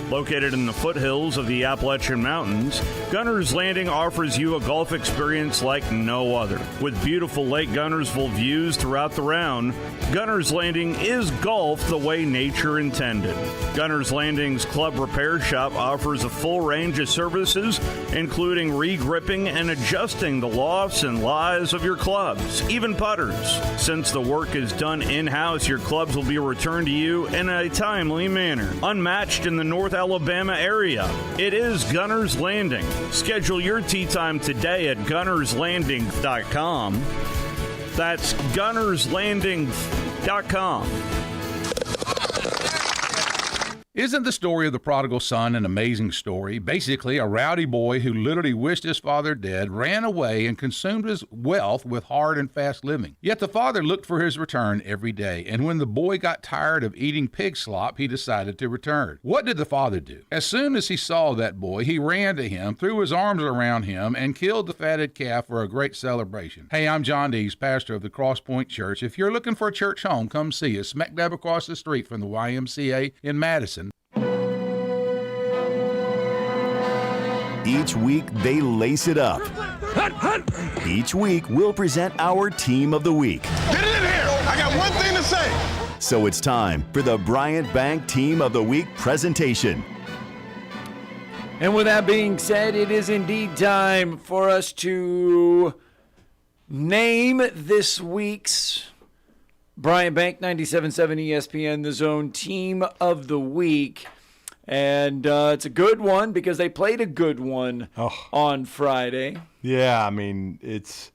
Located in the foothills of the Appalachian Mountains, Gunner's Landing offers you a golf experience like no other. With beautiful Lake Gunnersville views throughout the round, Gunner's Landing is golf the way nature intended. Gunner's Landing's club repair shop offers a full range of services, including re-gripping and adjusting the lofts and lies of your clubs, even putters. Since the work is done in-house, your clubs will be returned to you in a timely manner. Unmatched in the North Alabama area, it is Gunner's Landing. Schedule your tee time today at gunnerslanding.com. That's gunnerslanding.com. Isn't the story of the prodigal son an amazing story? Basically, a rowdy boy who literally wished his father dead ran away and consumed his wealth with hard and fast living. Yet the father looked for his return every day, and when the boy got tired of eating pig slop, he decided to return. What did the father do? As soon as he saw that boy, he ran to him, threw his arms around him, and killed the fatted calf for a great celebration. Hey, I'm John Dees, pastor of the Cross Point Church. If you're looking for a church home, come see us, smack dab across the street from the YMCA in Madison. Each week, they lace it up. Each week, we'll present our Team of the Week. Get in here! I got one thing to say! So it's time for the Bryant Bank Team of the Week presentation. And with that being said, it is indeed time for us to name this week's Bryant Bank 97.7 ESPN The Zone Team of the Week. And it's a good one because they played a good one on Friday. Yeah, I mean, it's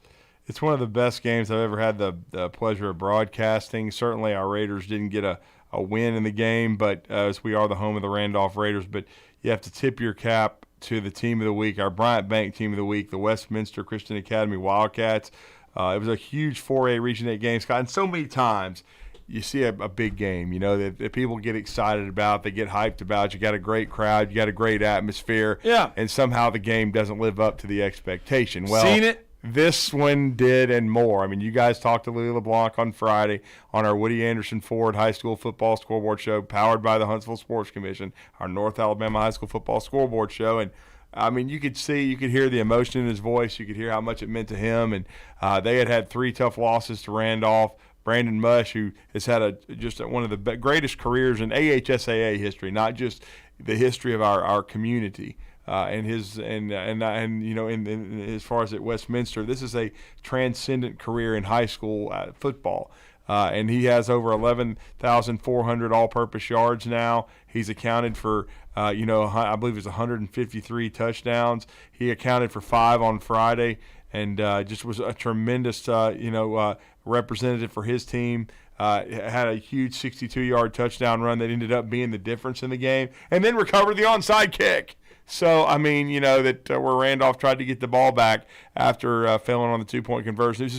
one of the best games I've ever had the pleasure of broadcasting. Certainly our Raiders didn't get a win in the game, but as we are the home of the Randolph Raiders. But you have to tip your cap to the Team of the Week, our Bryant Bank Team of the Week, the Westminster Christian Academy Wildcats. It was a huge 4A Region 8 game, Scott, and so many times you see a big game, you know, that people get excited about, they get hyped about. You got a great crowd, you got a great atmosphere, and somehow the game doesn't live up to the expectation. Well, seen it. This one did and more. I mean, you guys talked to Louis LeBlanc on Friday on our Woody Anderson Ford High School Football Scoreboard Show, powered by the Huntsville Sports Commission, our North Alabama High School Football Scoreboard Show, and I mean, you could hear the emotion in his voice. You could hear how much it meant to him. And they had 3 tough losses to Randolph. Brandon Mush, who has had just one of the greatest careers in AHSAA history, not just the history of our community. And as far as at Westminster, this is a transcendent career in high school football. And he has over 11,400 all-purpose yards now. He's accounted for, I believe it's 153 touchdowns. He accounted for 5 on Friday, and just was a tremendous, representative for his team. had a huge 62-yard touchdown run that ended up being the difference in the game, and then recovered the onside kick. So, I mean, that where Randolph tried to get the ball back after failing on the 2-point conversion.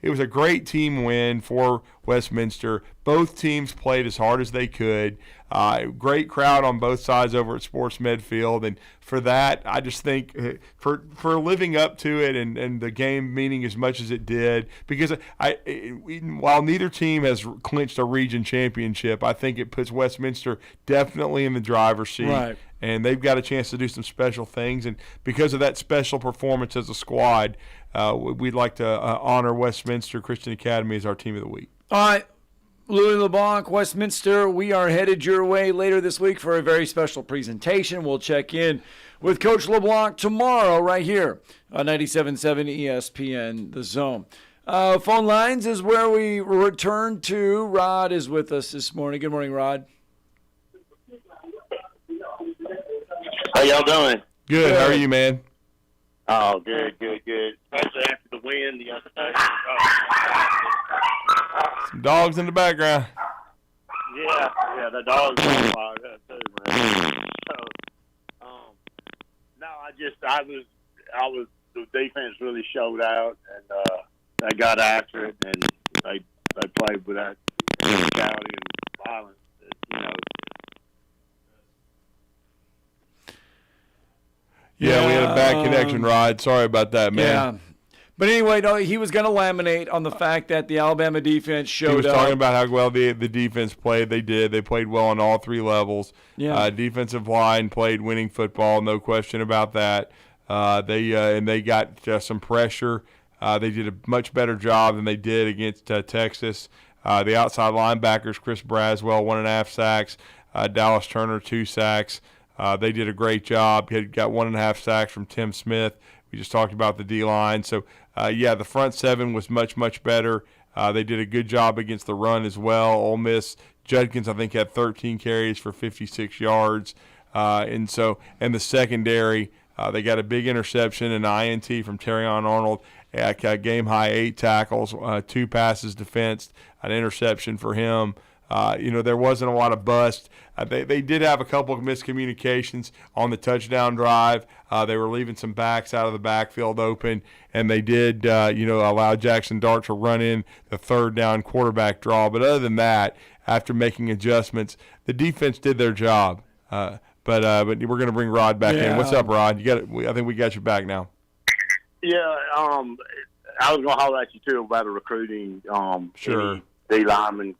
It was a great team win for Westminster. Both teams played as hard as they could. Great crowd on both sides over at Sports Medfield, and for that, I just think for living up to it and the game meaning as much as it did, because while neither team has clinched a region championship, I think it puts Westminster definitely in the driver's seat. Right. And they've got a chance to do some special things. And because of that special performance as a squad, we'd like to honor Westminster Christian Academy as our team of the week. All right. Louis LeBlanc, Westminster, we are headed your way later this week for a very special presentation. We'll check in with Coach LeBlanc tomorrow right here on 97.7 ESPN The Zone. Phone lines is where we return to. Rod is with us this morning. Good morning, Rod. How y'all doing? Good. How are you, man? Oh, good. Especially after the win the other day. Some dogs in the background. Yeah, the dogs are fired up too, man. So, I was. The defense really showed out, and they got after it, and they played with that physicality and violence. Yeah, we had a bad connection, Rod. Sorry about that, man. Yeah. But anyway, no, he was going to laminate on the fact that the Alabama defense showed up. He was talking about how well the defense played. They did. They played well on all three levels. Yeah. Defensive line played winning football, no question about that. They got some pressure. They did a much better job than they did against Texas. The outside linebackers, Chris Braswell, 1.5 sacks. Dallas Turner, 2 sacks. They did a great job. He got 1.5 sacks from Tim Smith. We just talked about the D-line. So, the front seven was much, much better. They did a good job against the run as well. Ole Miss, Judkins, I think, had 13 carries for 56 yards. And the secondary, they got a big interception, an INT from Terrion Arnold, game-high 8 tackles, 2 passes defensed, an interception for him. There wasn't a lot of bust. They did have a couple of miscommunications on the touchdown drive. They were leaving some backs out of the backfield open, and they did, allow Jackson Dart to run in the third down quarterback draw. But other than that, after making adjustments, the defense did their job. But we're going to bring Rod back in. What's up, Rod? I think we got you back now. Yeah, I was going to holler at you too about the recruiting. Sure. D lineman.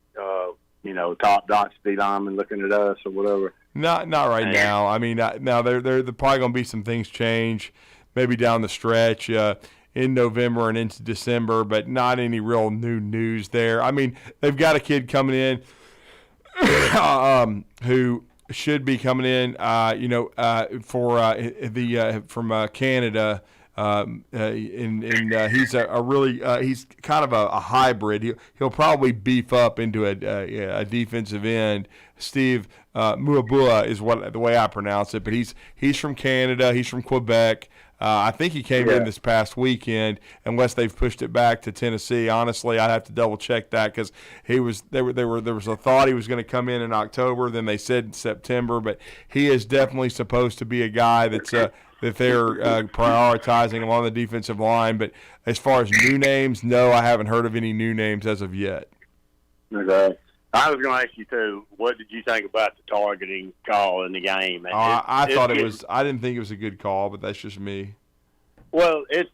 Top dots D lineman looking at us or whatever. Not right now. I mean, now they're probably going to be some things change, maybe down the stretch in November and into December, but not any real new news there. I mean, they've got a kid coming in who should be coming in, from Canada. He's kind of a hybrid. He'll probably beef up into a defensive end. Steve Muabua is the way I pronounce it, but he's from Canada. He's from Quebec. I think he came in this past weekend, unless they've pushed it back to Tennessee. Honestly, I'd have to double check that because there was a thought he was going to come in October. Then they said September, but he is definitely supposed to be a guy that they're prioritizing along the defensive line. But as far as new names, no, I haven't heard of any new names as of yet. Okay. I was going to ask you too. What did you think about the targeting call in the game? I didn't think it was a good call, but that's just me. Well, it's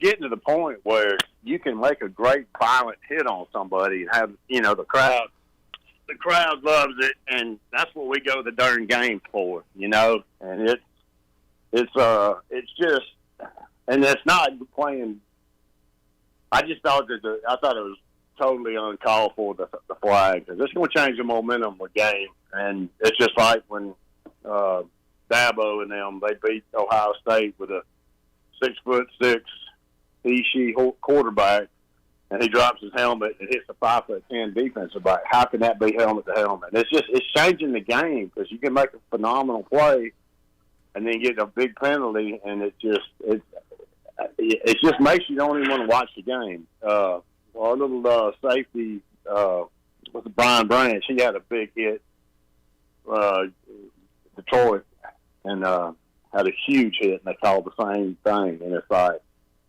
getting to the point where you can make a great violent hit on somebody and have the crowd loves it, and that's what we go to the darn game for, and it's just, and it's not playing. I just thought it was totally uncalled for, the flag, because it's going to change the momentum of the game. And it's just like when Dabo and them, they beat Ohio State with a 6'6" he quarterback, and he drops his helmet and hits a 5'10" defensive back. How can that be helmet to helmet? It's changing the game, because you can make a phenomenal play and then get a big penalty, and it just makes you don't even want to watch the game. Our little safety, was Brian Branch. He had a big hit, Detroit, and had a huge hit, and they called the same thing. And it's like,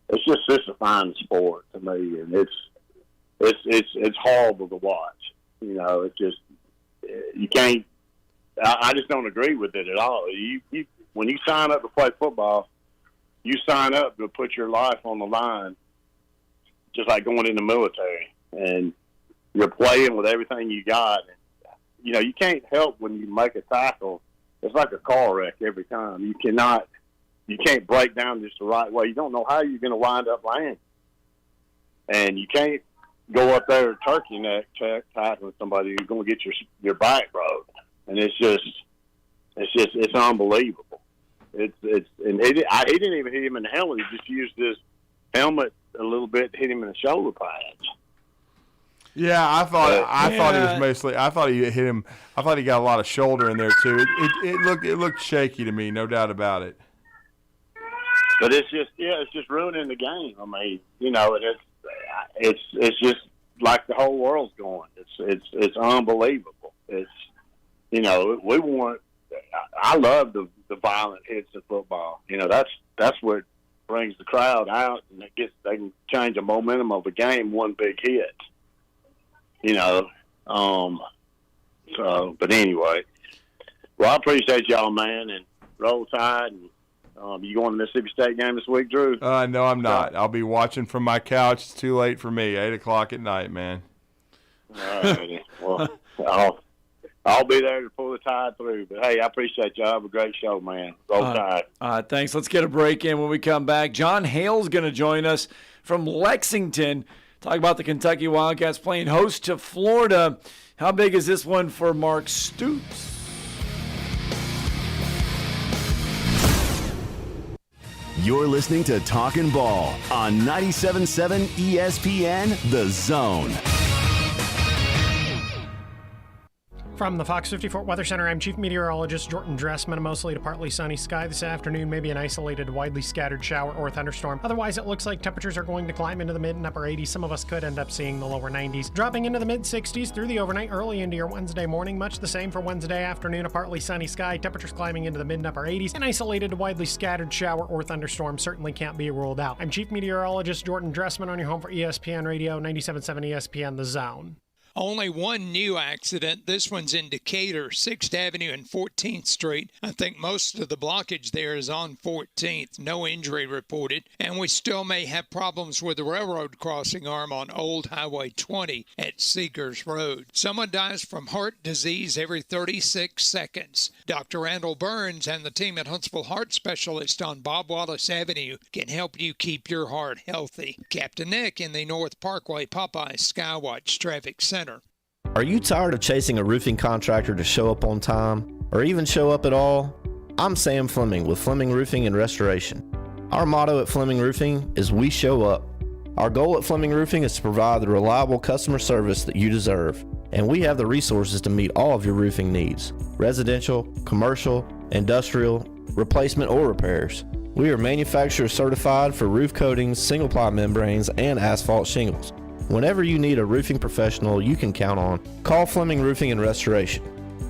it's a fine sport to me, and it's horrible to watch. You know, it's just, you can't. I just don't agree with it at all. You when you sign up to play football, you sign up to put your life on the line, just like going in the military, and you're playing with everything you got. And, you know, you can't help when you make a tackle. It's like a car wreck every time. You can't break down just the right way. You don't know how you're going to wind up landing, and you can't go up there turkey neck tackling somebody who's going to get your back broke. And it's unbelievable. He didn't even hit him in the helmet. He just used his helmet a little bit to hit him in the shoulder pads. Yeah, I thought it was mostly. I thought he hit him. I thought he got a lot of shoulder in there too. It looked shaky to me, no doubt about it. But it's just ruining the game. I mean, you know, it's just like the whole world's going. It's unbelievable. It's, you know, I love the violent hits of football. You know, that's what brings the crowd out, and they can change the momentum of a game one big hit. You know, but anyway, well, I appreciate y'all, man, and roll tide. And you going to the Mississippi State game this week, Drew? No, I'm not. I'll be watching from my couch. It's too late for me. 8:00 at night, man. All right. Well, I'll be there to pull the tide through. But, hey, I appreciate y'all. Have a great show, man. Roll tide. All right, thanks. Let's get a break in when we come back. John Hale's going to join us from Lexington. Talk about the Kentucky Wildcats playing host to Florida. How big is this one for Mark Stoops? You're listening to Talkin' Ball on 97.7 ESPN The Zone. From the Fox 54 Weather Center, I'm Chief Meteorologist Jordan Dressman. A mostly to partly sunny sky this afternoon, maybe an isolated, widely scattered shower or thunderstorm. Otherwise, it looks like temperatures are going to climb into the mid and upper 80s. Some of us could end up seeing the lower 90s. Dropping into the mid 60s through the overnight, early into your Wednesday morning. Much the same for Wednesday afternoon, a partly sunny sky. Temperatures climbing into the mid and upper 80s. An isolated, widely scattered shower or thunderstorm certainly can't be ruled out. I'm Chief Meteorologist Jordan Dressman on your home for ESPN Radio, 97.7 ESPN The Zone. Only one new accident. This one's in Decatur, 6th Avenue and 14th Street. I think most of the blockage there is on 14th. No injury reported. And we still may have problems with the railroad crossing arm on Old Highway 20 at Seegers Road. Someone dies from heart disease every 36 seconds. Dr. Randall Burns and the team at Huntsville Heart Specialist on Bob Wallace Avenue can help you keep your heart healthy. Captain Nick in the North Parkway Popeye Skywatch Traffic Center. Are you tired of chasing a roofing contractor to show up on time, or even show up at all? I'm Sam Fleming with Fleming Roofing and Restoration. Our motto at Fleming Roofing is we show up. Our goal at Fleming Roofing is to provide the reliable customer service that you deserve, and we have the resources to meet all of your roofing needs: residential, commercial, industrial, replacement, or repairs. We are manufacturer certified for roof coatings, single-ply membranes, and asphalt shingles. Whenever you need a roofing professional you can count on, call Fleming Roofing and Restoration.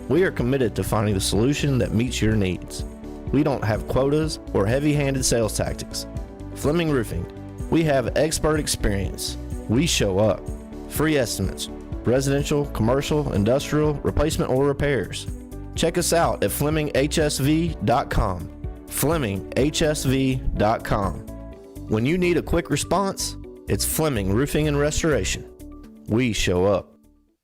We are committed to finding the solution that meets your needs. We don't have quotas or heavy-handed sales tactics. Fleming Roofing, we have expert experience. We show up. Free estimates, residential, commercial, industrial, replacement, or repairs. Check us out at FlemingHSV.com. FlemingHSV.com. When you need a quick response, it's Fleming Roofing and Restoration. We show up.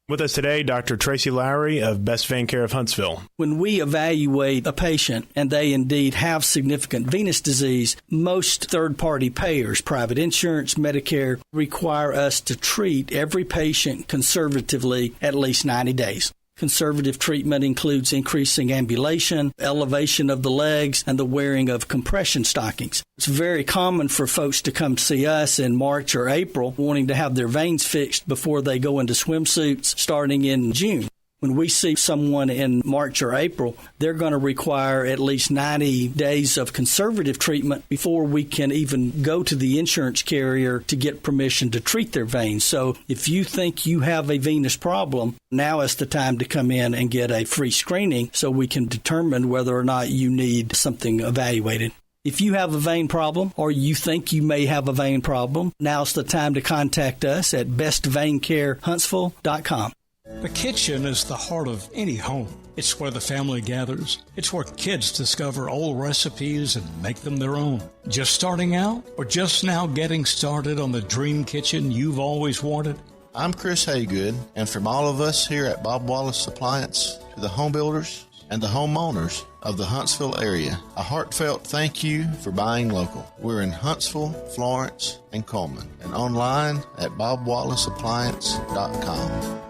With us today, Dr. Tracy Lowry of Best Vein Care of Huntsville. When we evaluate a patient and they indeed have significant venous disease, most third-party payers, private insurance, Medicare, require us to treat every patient conservatively at least 90 days. Conservative treatment includes increasing ambulation, elevation of the legs, and the wearing of compression stockings. It's very common for folks to come see us in March or April wanting to have their veins fixed before they go into swimsuits starting in June. When we see someone in March or April, they're going to require at least 90 days of conservative treatment before we can even go to the insurance carrier to get permission to treat their veins. So if you think you have a venous problem, now is the time to come in and get a free screening so we can determine whether or not you need something evaluated. If you have a vein problem or you think you may have a vein problem, now's the time to contact us at bestveincarehuntsville.com. The kitchen is the heart of any home. It's where the family gathers. It's where kids discover old recipes and make them their own. Just starting out or just now getting started on the dream kitchen you've always wanted? I'm Chris Haygood, and from all of us here at Bob Wallace Appliance to the home builders and the homeowners of the Huntsville area, a heartfelt thank you for buying local. We're in Huntsville, Florence, and Coleman, and online at bobwallaceappliance.com.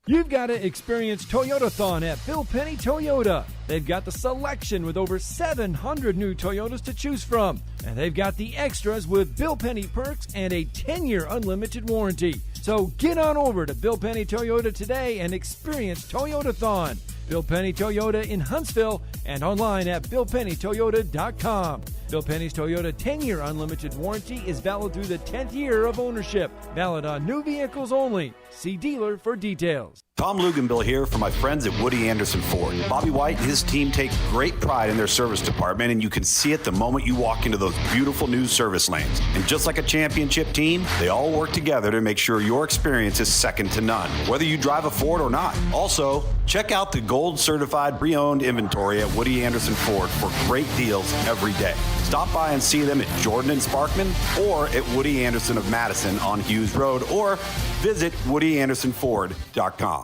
You've got to experience Toyotathon at Bill Penny Toyota. They've got the selection with over 700 new Toyotas to choose from. And they've got the extras with Bill Penny perks and a 10-year unlimited warranty. So get on over to Bill Penny Toyota today and experience Toyotathon. Bill Penny Toyota in Huntsville and online at BillPennyToyota.com. Bill Penny's Toyota 10-year unlimited warranty is valid through the 10th year of ownership. Valid on new vehicles only. See dealer for details. Tom Luganbill here for my friends at Woody Anderson Ford. Bobby White and his team take great pride in their service department, and you can see it the moment you walk into those beautiful new service lanes. And just like a championship team, they all work together to make sure your experience is second to none, whether you drive a Ford or not. Also, check out the gold certified pre-owned inventory at Woody Anderson Ford for great deals every day. Stop by and see them at Jordan and Sparkman or at Woody Anderson of Madison on Hughes Road, or visit WoodyAndersonFord.com.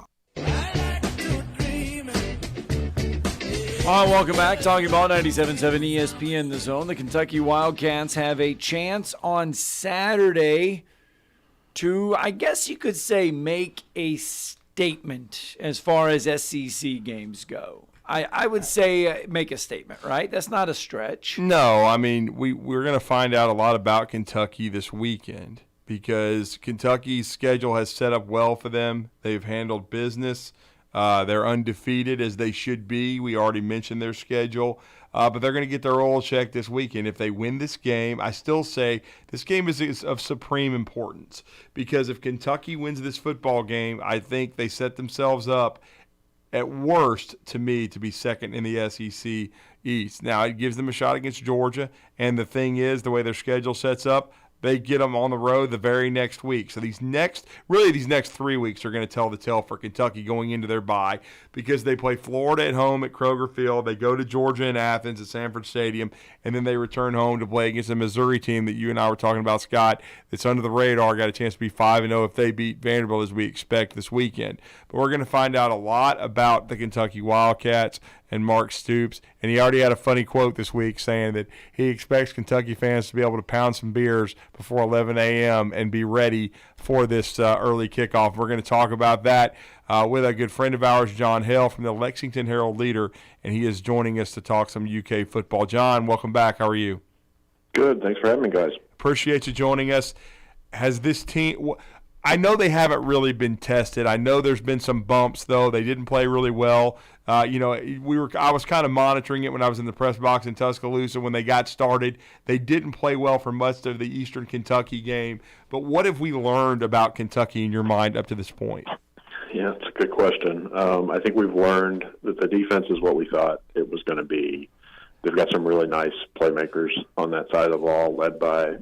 All right, welcome back. Talking about 97.7 ESPN The Zone. The Kentucky Wildcats have a chance on Saturday to, I guess you could say, make a statement as far as SEC games go. I would say make a statement, right? That's not a stretch. No, I mean, we're going to find out a lot about Kentucky this weekend because Kentucky's schedule has set up well for them. They've handled business. They're undefeated as they should be. We already mentioned their schedule. But they're going to get their oil checked this weekend. If they win this game, I still say this game is of supreme importance because if Kentucky wins this football game, I think they set themselves up at worst, to me, to be second in the SEC East. Now, it gives them a shot against Georgia, and the thing is, the way their schedule sets up, they get them on the road the very next week. So these next 3 weeks are going to tell the tale for Kentucky going into their bye because they play Florida at home at Kroger Field. They go to Georgia and Athens at Sanford Stadium, and then they return home to play against a Missouri team that you and I were talking about, Scott, that's under the radar, got a chance to be 5-0 if they beat Vanderbilt as we expect this weekend. But we're going to find out a lot about the Kentucky Wildcats and Mark Stoops. And he already had a funny quote this week saying that he expects Kentucky fans to be able to pound some beers before 11 a.m. and be ready for this early kickoff. We're going to talk about that with a good friend of ours, John Hale from the Lexington Herald-Leader, and he is joining us to talk some UK football. John, welcome back. How are you? Good. Thanks for having me, guys. Appreciate you joining us. Has this team – I know they haven't really been tested. I know there's been some bumps, though. They didn't play really well. I was kind of monitoring it when I was in the press box in Tuscaloosa when they got started. They didn't play well for much of the Eastern Kentucky game. But what have we learned about Kentucky in your mind up to this point? Yeah, it's a good question. I think we've learned that the defense is what we thought it was going to be. They've got some really nice playmakers on that side of the ball, led by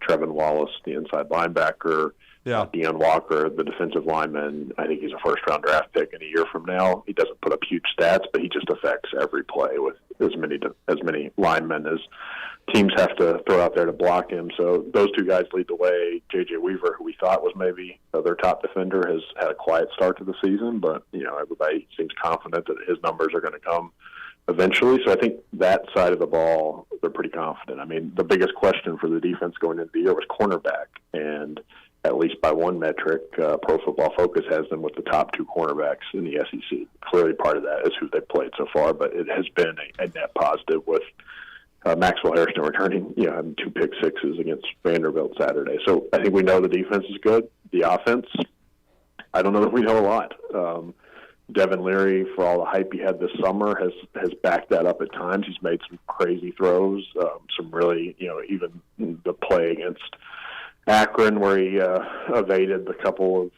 Trevin Wallace, the inside linebacker. Yeah. Deion Walker, the defensive lineman, I think he's a first-round draft pick in a year from now. He doesn't put up huge stats, but he just affects every play with as many linemen as teams have to throw out there to block him. So those two guys lead the way. J.J. Weaver, who we thought was maybe their top defender, has had a quiet start to the season, but everybody seems confident that his numbers are going to come eventually. So I think that side of the ball, they're pretty confident. I mean, the biggest question for the defense going into the year was cornerback, and at least by one metric, Pro Football Focus has them with the top two cornerbacks in the SEC. Clearly part of that is who they've played so far, but it has been a net positive with Maxwell Harrison returning, having 2 pick sixes against Vanderbilt Saturday. So I think we know the defense is good. The offense, I don't know that we know a lot. Devin Leary, for all the hype he had this summer, has backed that up at times. He's made some crazy throws, some really, even the play against Akron where he evaded the couple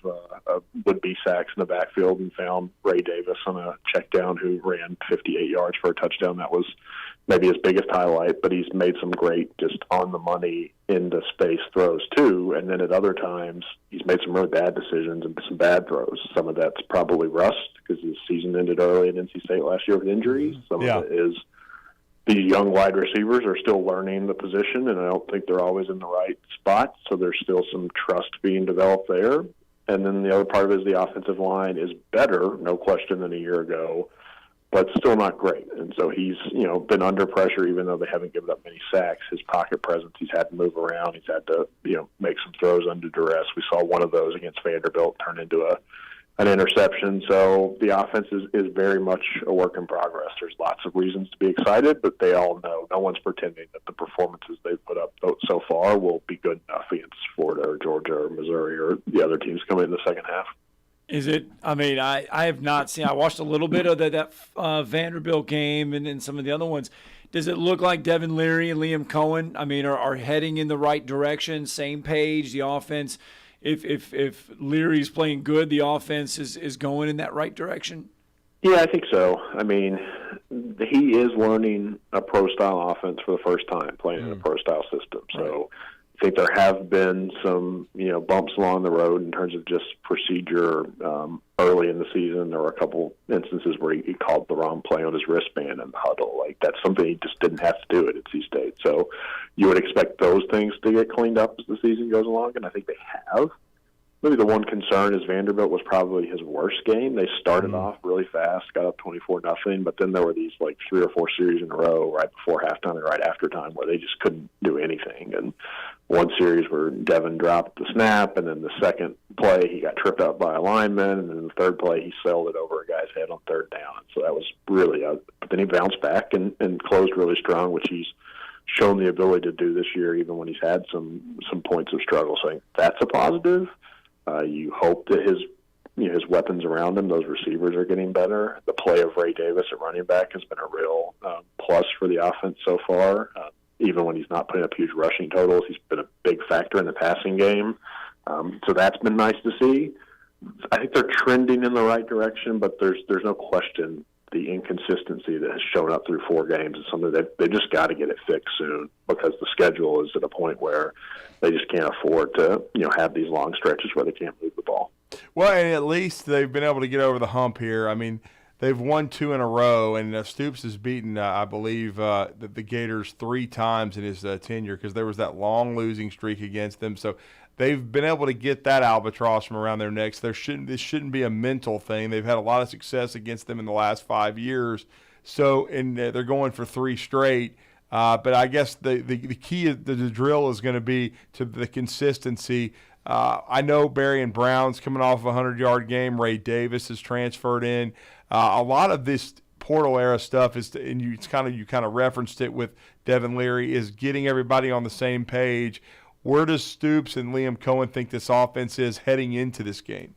of would-be sacks in the backfield and found Ray Davis on a check down who ran 58 yards for a touchdown. That was maybe his biggest highlight, but he's made some great just on-the-money, into-space throws too. And then at other times, he's made some really bad decisions and some bad throws. Some of that's probably rust because his season ended early at NC State last year with injuries. Some of it is these young wide receivers are still learning the position, and I don't think they're always in the right spot, so there's still some trust being developed there. And then the other part of it is the offensive line is better, no question, than a year ago, but still not great. And so he's, been under pressure even though they haven't given up many sacks. His pocket presence, he's had to move around. He's had to, make some throws under duress. We saw one of those against Vanderbilt turn into an interception. So the offense is very much a work in progress. There's lots of reasons to be excited, but they all know no one's pretending that the performances they've put up so far will be good enough against Florida or Georgia or Missouri or the other teams coming in the second half. Is it? I mean, I have not seen. I watched a little bit of that Vanderbilt game and some of the other ones. Does it look like Devin Leary and Liam Cohen, are heading in the right direction, same page, the offense? If Leary's playing good, the offense is going in that right direction? Yeah, I think so. I mean, he is learning a pro-style offense for the first time, playing in a pro-style system. So I think there have been some, bumps along the road in terms of just procedure. Early in the season, there were a couple instances where he called the wrong play on his wristband in the huddle. Like, that's something he just didn't have to do at NC State. So you would expect those things to get cleaned up as the season goes along, and I think they have. Maybe the one concern is Vanderbilt was probably his worst game. They started off really fast, got up 24-0, but then there were these 3 or 4 series in a row right before halftime and right after time where they just couldn't do anything. And one series where Devin dropped the snap, and then the second play he got tripped up by a lineman, and then the third play he sailed it over a guy's head on third down. And so that was really but then he bounced back and closed really strong, which he's shown the ability to do this year, even when he's had some points of struggle. So I think that's a positive. You hope that his weapons around him, those receivers, are getting better. The play of Ray Davis at running back has been a real plus for the offense so far. Even when he's not putting up huge rushing totals, he's been a big factor in the passing game. So that's been nice to see. I think they're trending in the right direction, but there's no question the inconsistency that has shown up through 4 games is something that they just got to get it fixed soon, because the schedule is at a point where they just can't afford to, have these long stretches where they can't move the ball. Well, and at least they've been able to get over the hump here. I mean, they've won 2 in a row, and Stoops has beaten, I believe, the Gators 3 times in his tenure, because there was that long losing streak against them. So they've been able to get that albatross from around their necks. This shouldn't be a mental thing. They've had a lot of success against them in the last 5 years. So, and they're going for 3 straight. But I guess the key of the drill is going to be to the consistency. I know Barry and Brown's coming off a 100-yard game. Ray Davis has transferred in. A lot of this portal era stuff is, and you kind of referenced it with Devin Leary, is getting everybody on the same page. Where does Stoops and Liam Cohen think this offense is heading into this game?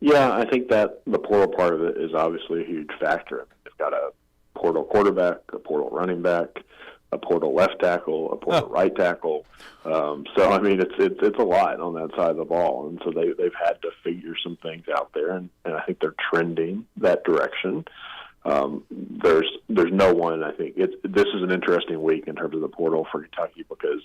Yeah, I think that the portal part of it is obviously a huge factor. They've got a portal quarterback, a portal running back, a portal left tackle, a portal right tackle. So I mean, it's a lot on that side of the ball, and so they've had to figure some things out there, and I think they're trending that direction. There's no one. I think this is an interesting week in terms of the portal for Kentucky, because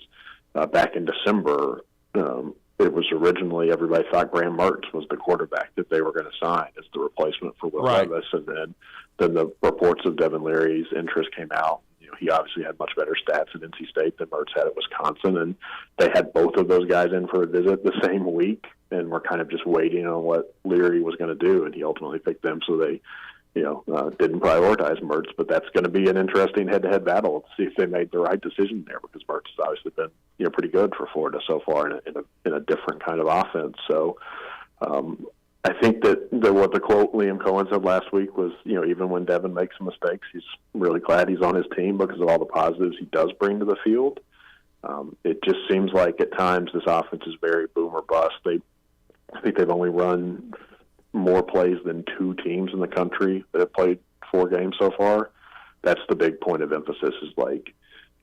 back in December, it was originally everybody thought Graham Mertz was the quarterback that they were going to sign as the replacement for Will Levis, and then the reports of Devin Leary's interest came out. He obviously had much better stats at NC State than Mertz had at Wisconsin, and they had both of those guys in for a visit the same week, and were kind of just waiting on what Leary was going to do, and he ultimately picked them, so they didn't prioritize Mertz. But that's going to be an interesting head-to-head battle to see if they made the right decision there, because Mertz has obviously been pretty good for Florida so far in a different kind of offense. So I think that what the quote Liam Cohen said last week was, even when Devin makes some mistakes, he's really glad he's on his team because of all the positives he does bring to the field. It just seems like at times this offense is very boom or bust. I think they've only run more plays than 2 teams in the country that have played 4 games so far. That's the big point of emphasis, is like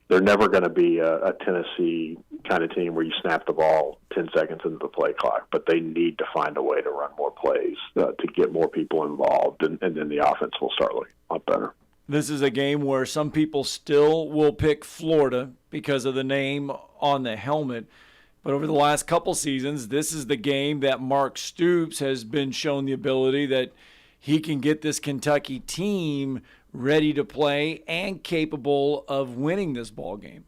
they're never going to be a Tennessee kind of team where you snap the ball 10 seconds into the play clock, but they need to find a way to run more plays to get more people involved, and then the offense will start looking a lot better. This is a game where some people still will pick Florida because of the name on the helmet. But over the last couple seasons, this is the game that Mark Stoops has been shown the ability that he can get this Kentucky team ready to play and capable of winning this ball game.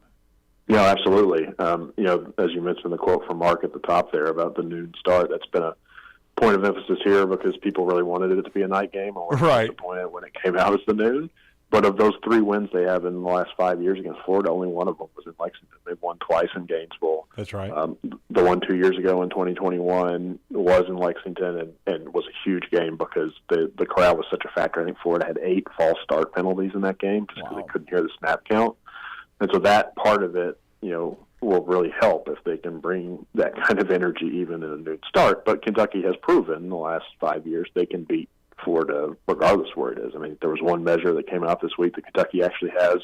Yeah, absolutely. As you mentioned, the quote from Mark at the top there about the noon start, that's been a point of emphasis here because people really wanted it to be a night game, or right. disappointed when it came out as the noon. But of those 3 wins they have in the last 5 years against Florida, only one of them was in Lexington. They've won twice in Gainesville. That's right. The one 2 years ago in 2021 was in Lexington and was a huge game because the crowd was such a factor. I think Florida had 8 false start penalties in that game just because they couldn't hear the snap count. And so that part of it, will really help if they can bring that kind of energy even in a noon start. But Kentucky has proven in the last 5 years they can beat Florida regardless of where it is. I mean, there was one measure that came out this week that Kentucky actually has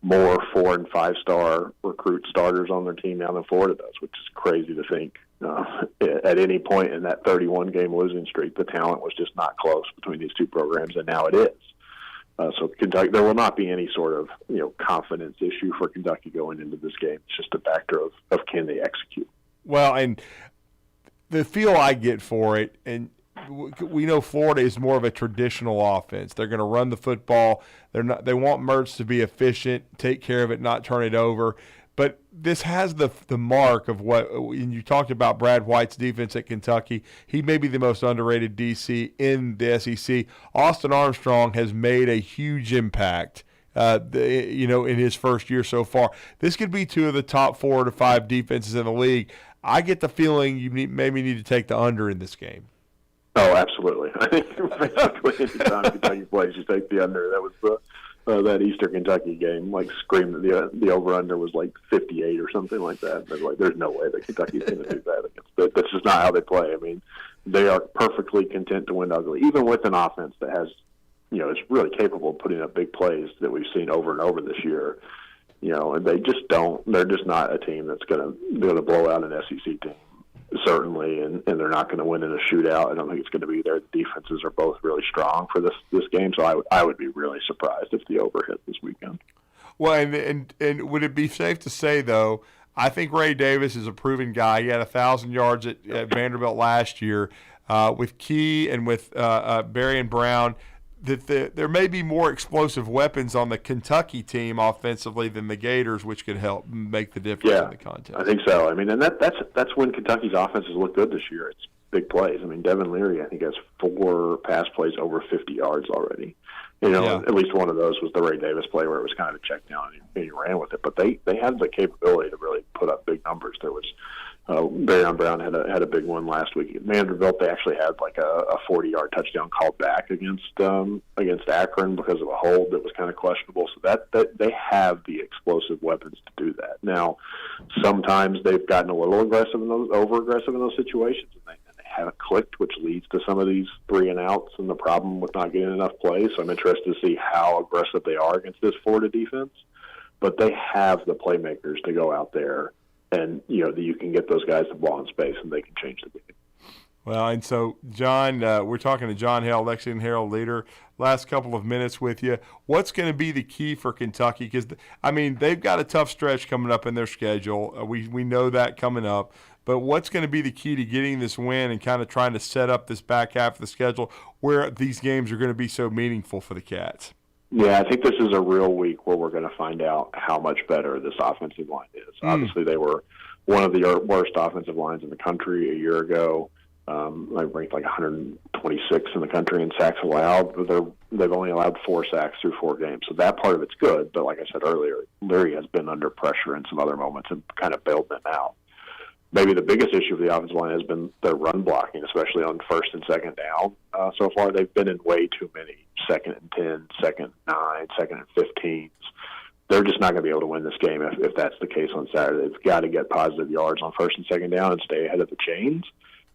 more 4- and 5-star recruit starters on their team now than Florida does, which is crazy to think. At any point in that 31-game losing streak, the talent was just not close between these 2 programs, and now it is. So Kentucky, there will not be any sort of confidence issue for Kentucky going into this game. It's just a factor of can they execute. Well, and the feel I get for it, and we know Florida is more of a traditional offense. They're going to run the football. They want Mertz to be efficient, take care of it, not turn it over. But this has the mark of what, and you talked about Brad White's defense at Kentucky. He may be the most underrated DC in the SEC. Austin Armstrong has made a huge impact, in his first year so far. This could be 2 of the top 4 to 5 defenses in the league. I get the feeling you maybe need to take the under in this game. Oh, absolutely. I think basically any time Kentucky plays, you take the under. That was that Eastern Kentucky game, like screamed the over-under was like 58 or something like that. But like, there's no way that Kentucky's going to do that against it. That's just not how they play. I mean, they are perfectly content to win ugly, even with an offense that has, is really capable of putting up big plays that we've seen over and over this year. And they just don't. They're just not a team that's going to blow out an SEC team. Certainly, and they're not going to win in a shootout. I don't think it's going to be there. The defenses are both really strong for this game, so I would be really surprised if the over hit this weekend. Well, and would it be safe to say, though, I think Ray Davis is a proven guy. He had 1,000 yards at Vanderbilt last year with Key and with Berry and Brown. That there may be more explosive weapons on the Kentucky team offensively than the Gators, which could help make the difference in the contest. I think so. I mean, and that's when Kentucky's offenses look good this year. It's big plays. I mean, Devin Leary, I think, has 4 pass plays over 50 yards already. At least one of those was the Ray Davis play where it was kind of a check down and he ran with it. But they had the capability to really put up big numbers. There was Berry Brown had a big one last week. At Vanderbilt, they actually had like a 40-yard touchdown called back against Akron because of a hold that was kind of questionable. So that they have the explosive weapons to do that. Now, sometimes they've gotten a little over-aggressive in those situations, and they haven't clicked, which leads to some of these 3-and-outs and the problem with not getting enough plays. So I'm interested to see how aggressive they are against this Florida defense. But they have the playmakers to go out there. And, you can get those guys the ball in space, and they can change the game. Well, and so, John, we're talking to John Hale, Lexington Herald leader. Last couple of minutes with you. What's going to be the key for Kentucky? Because, they've got a tough stretch coming up in their schedule. We know that coming up. But what's going to be the key to getting this win and kind of trying to set up this back half of the schedule where these games are going to be so meaningful for the Cats? Yeah, I think this is a real week where we're going to find out how much better this offensive line is. Obviously, they were one of the worst offensive lines in the country a year ago. They ranked like 126 in the country in sacks allowed, but they've only allowed 4 sacks through 4 games. So that part of it's good, but like I said earlier, Leary has been under pressure in some other moments and kind of bailed them out. Maybe the biggest issue of the offensive line has been their run blocking, especially on 1st and 2nd down. So far, they've been in way too many 2nd and 10, 2nd and 9, 2nd and 15s. They're just not going to be able to win this game if that's the case on Saturday. They've got to get positive yards on 1st and 2nd down and stay ahead of the chains.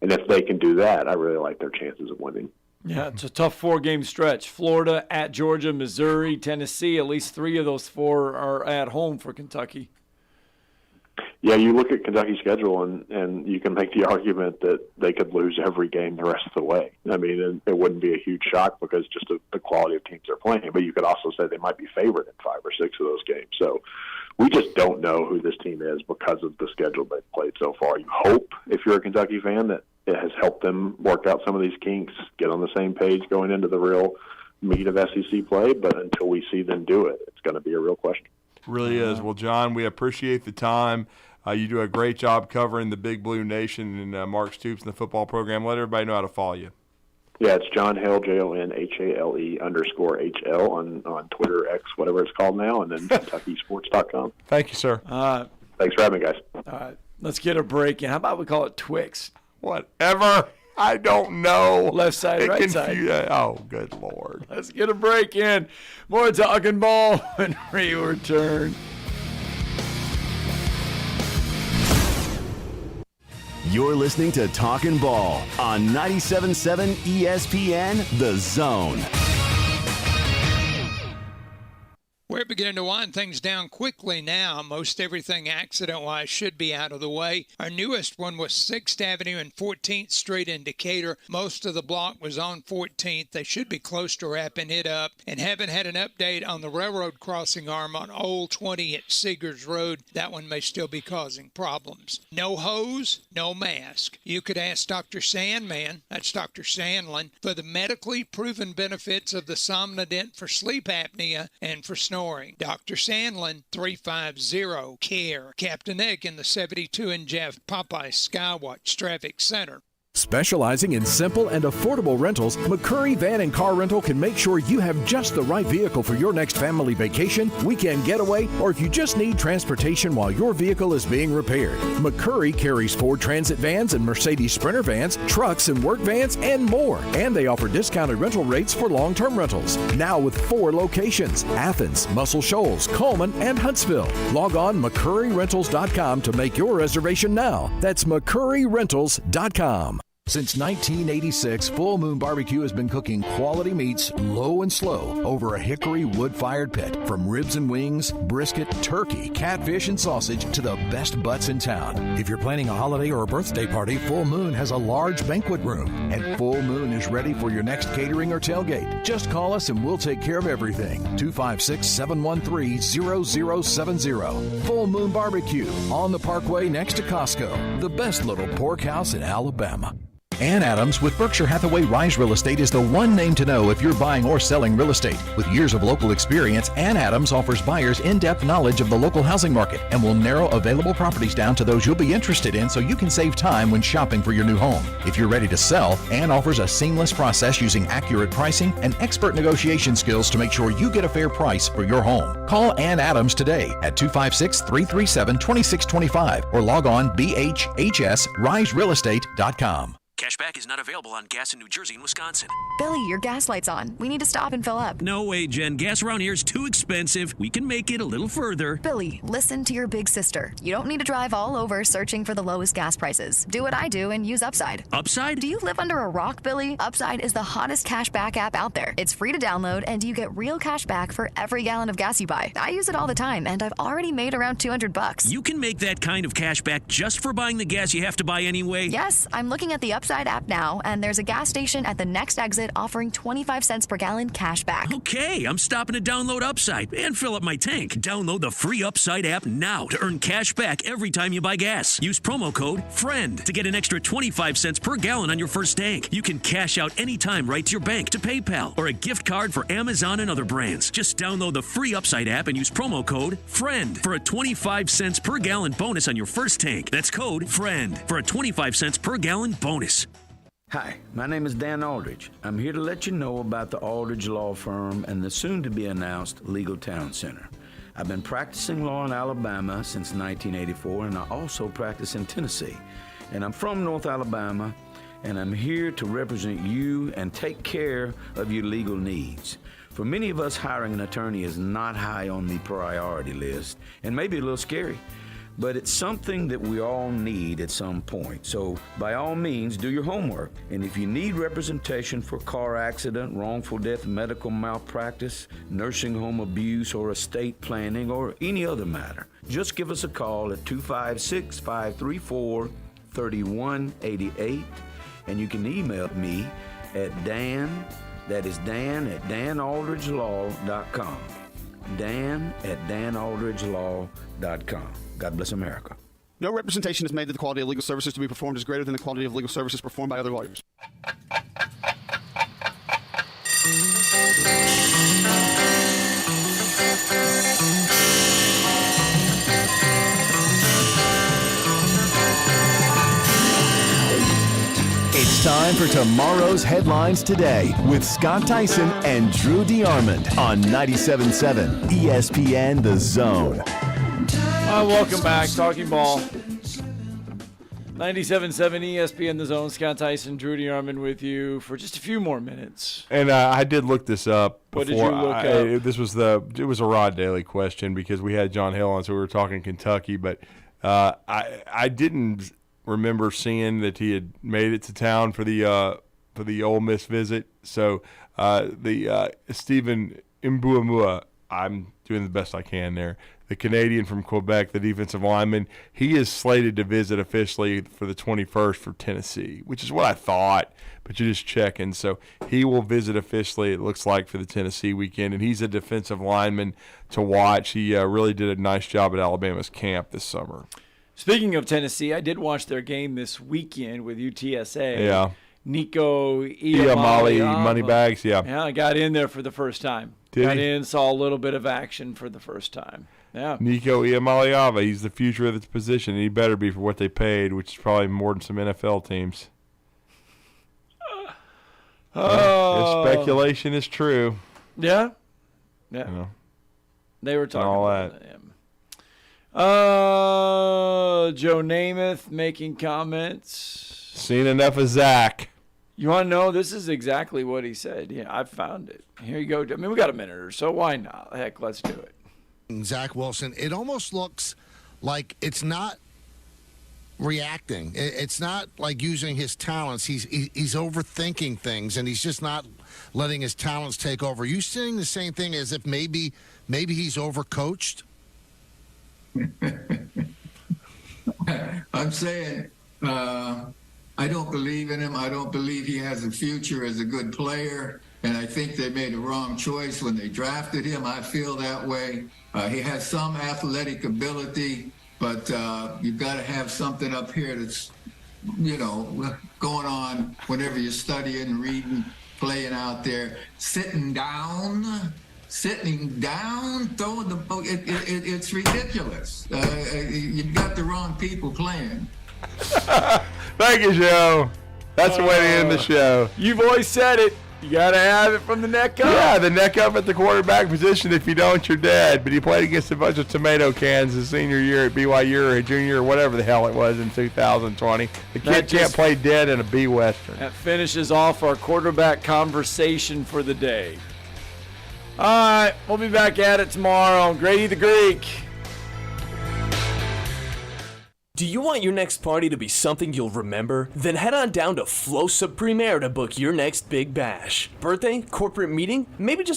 And if they can do that, I really like their chances of winning. Yeah, it's a tough 4-game stretch. Florida, at Georgia, Missouri, Tennessee. At least 3 of those 4 are at home for Kentucky. Yeah, you look at Kentucky's schedule, and you can make the argument that they could lose every game the rest of the way. I mean, it wouldn't be a huge shock because just of the quality of teams they're playing. But you could also say they might be favored in 5 or 6 of those games. So we just don't know who this team is because of the schedule they've played so far. You hope, if you're a Kentucky fan, that it has helped them work out some of these kinks, get on the same page going into the real meat of SEC play. But until we see them do it, it's going to be a real question. Really is. Well, John, we appreciate the time. You do a great job covering the Big Blue Nation and Mark Stoops and the football program. Let everybody know how to follow you. Yeah, it's John Hale, JONHALE_HL on Twitter, X, whatever it's called now, and then KentuckySports.com. Thanks you, sir. Thanks for having me, guys. All right, let's get a break in. How about we call it Twix? Whatever. I don't know. Left side, right side. Oh, good Lord. Let's get a break in. More Talkin' Ball when we return. You're listening to Talkin' Ball on 97.7 ESPN, The Zone. We're beginning to wind things down quickly now. Most everything accident-wise should be out of the way. Our newest one was 6th Avenue and 14th Street in Decatur. Most of the block was on 14th. They should be close to wrapping it up. And haven't had an update on the railroad crossing arm on Old 20 at Seegers Road. That one may still be causing problems. No hose, no mask. You could ask Dr. Sandman, that's Dr. Sandlin, for the medically proven benefits of the Somnodent for sleep apnea and for snoring. Dr. Sandlin, 350-CARE. Captain Egg in the 72 and Jeff Popeye Skywatch Traffic Center. Specializing in simple and affordable rentals, McCurry Van and Car Rental can make sure you have just the right vehicle for your next family vacation, weekend getaway, or if you just need transportation while your vehicle is being repaired. McCurry carries Ford Transit vans and Mercedes Sprinter vans, trucks and work vans, and more. And they offer discounted rental rates for long-term rentals. Now with 4 locations: Athens, Muscle Shoals, Coleman, and Huntsville. Log on McCurryRentals.com to make your reservation now. That's McCurryRentals.com. Since 1986, Full Moon Barbecue has been cooking quality meats low and slow over a hickory wood-fired pit. From ribs and wings, brisket, turkey, catfish, and sausage to the best butts in town. If you're planning a holiday or a birthday party, Full Moon has a large banquet room. And Full Moon is ready for your next catering or tailgate. Just call us and we'll take care of everything. 256-713-0070. Full Moon Barbecue on the Parkway next to Costco. The best little pork house in Alabama. Ann Adams with Berkshire Hathaway Rise Real Estate is the one name to know if you're buying or selling real estate. With years of local experience, Ann Adams offers buyers in-depth knowledge of the local housing market and will narrow available properties down to those you'll be interested in so you can save time when shopping for your new home. If you're ready to sell, Ann offers a seamless process using accurate pricing and expert negotiation skills to make sure you get a fair price for your home. Call Ann Adams today at 256-337-2625 or log on bhhsriserealestate.com. Cashback is not available on gas in New Jersey and Wisconsin. Billy, your gas light's on. We need to stop and fill up. No way, Jen. Gas around here is too expensive. We can make it a little further. Billy, listen to your big sister. You don't need to drive all over searching for the lowest gas prices. Do what I do and use Upside. Upside? Do you live under a rock, Billy? Upside is the hottest cashback app out there. It's free to download, and you get real cash back for every gallon of gas you buy. I use it all the time, and I've already made around $200. You can make that kind of cash back just for buying the gas you have to buy anyway? Yes, I'm looking at the Upside app now, and there's a gas station at the next exit offering 25 cents per gallon cash back. Okay, I'm stopping to download Upside and fill up my tank. Download the free Upside app now to earn cash back every time you buy gas. Use promo code FRIEND to get an extra 25 cents per gallon on your first tank. You can cash out anytime right to your bank, to PayPal, or a gift card for Amazon and other brands. Just download the free Upside app and use promo code FRIEND for a 25 cents per gallon bonus on your first tank. That's code FRIEND for a 25 cents per gallon bonus. Hi, my name is Dan Aldridge. I'm here to let you know about the Aldridge Law Firm and the soon-to-be-announced Legal Town Center. I've been practicing law in Alabama since 1984, and I also practice in Tennessee. And I'm from North Alabama, and I'm here to represent you and take care of your legal needs. For many of us, hiring an attorney is not high on the priority list, and maybe a little scary. but it's something that we all need at some point. So by all means, do your homework. And if you need representation for car accident, wrongful death, medical malpractice, nursing home abuse, or estate planning, or any other matter, just give us a call at 256-534-3188, and you can email me at Dan, that is Dan at danaldridgelaw.com. Dan at danaldridgelaw.com. God bless America. No representation is made that the quality of legal services to be performed is greater than the quality of legal services performed by other lawyers. It's time for tomorrow's headlines today with Scott Tyson and Drew DeArmond on 97.7 ESPN The Zone. Welcome back, Talking Ball. 97.7 ESPN The Zone. Scott Tyson, Drew DeArmond with you for just a few more minutes. And I did look this up before. What did you look up? It was a Rod Daly question because we had John Hill on, so we were talking Kentucky. But I didn't remember seeing that he had made it to town for the Ole Miss visit. So Stephen Mbuamua, I'm doing the best I can there. The Canadian from Quebec, the defensive lineman, he is slated to visit officially for the 21st for Tennessee, which is what I thought, but you're just checking. So he will visit officially, it looks like, for the Tennessee weekend, and he's a defensive lineman to watch. He really did a nice job at Alabama's camp this summer. Speaking of Tennessee, I did watch their game this weekend with UTSA. Yeah. Nico Iamale, Moneybags, yeah. Yeah, I got in there for the first time. Got in, saw a little bit of action for the first time. Yeah. Nico Iamaleava, he's the future of this position, and he better be for what they paid, which is probably more than some NFL teams. If speculation is true. Yeah. Yeah. You know, they were talking all about that. him. Joe Namath making comments. Seen enough of Zach. You want to know? This is exactly what he said. Yeah, I found it. Here you go. I mean, we got a minute or so. Why not? Heck, let's do it. Zach Wilson, it almost looks like it's not reacting. It's not like using his talents. He's overthinking things, and he's just not letting his talents take over. Are you saying the same thing as if maybe he's overcoached? I'm saying I don't believe in him. I don't believe he has a future as a good player. And I think they made the wrong choice when they drafted him. I feel that way. He has some athletic ability, but you've got to have something up here that's, going on whenever you're studying, reading, playing out there. Sitting down, throwing the ball. It's ridiculous. You've got the wrong people playing. Thank you, Joe. That's the way to end the show. You've always said it. You got to have it from the neck up. Yeah, the neck up at the quarterback position. If you don't, you're dead. But he played against a bunch of tomato cans his senior year at BYU or junior or whatever the hell it was in 2020. The kid can't play dead in a B Western. That finishes off our quarterback conversation for the day. All right, we'll be back at it tomorrow. Grady the Greek. Do you want your next party to be something you'll remember? Then head on down to Flow Supreme Air to book your next big bash. Birthday? Corporate meeting? Maybe just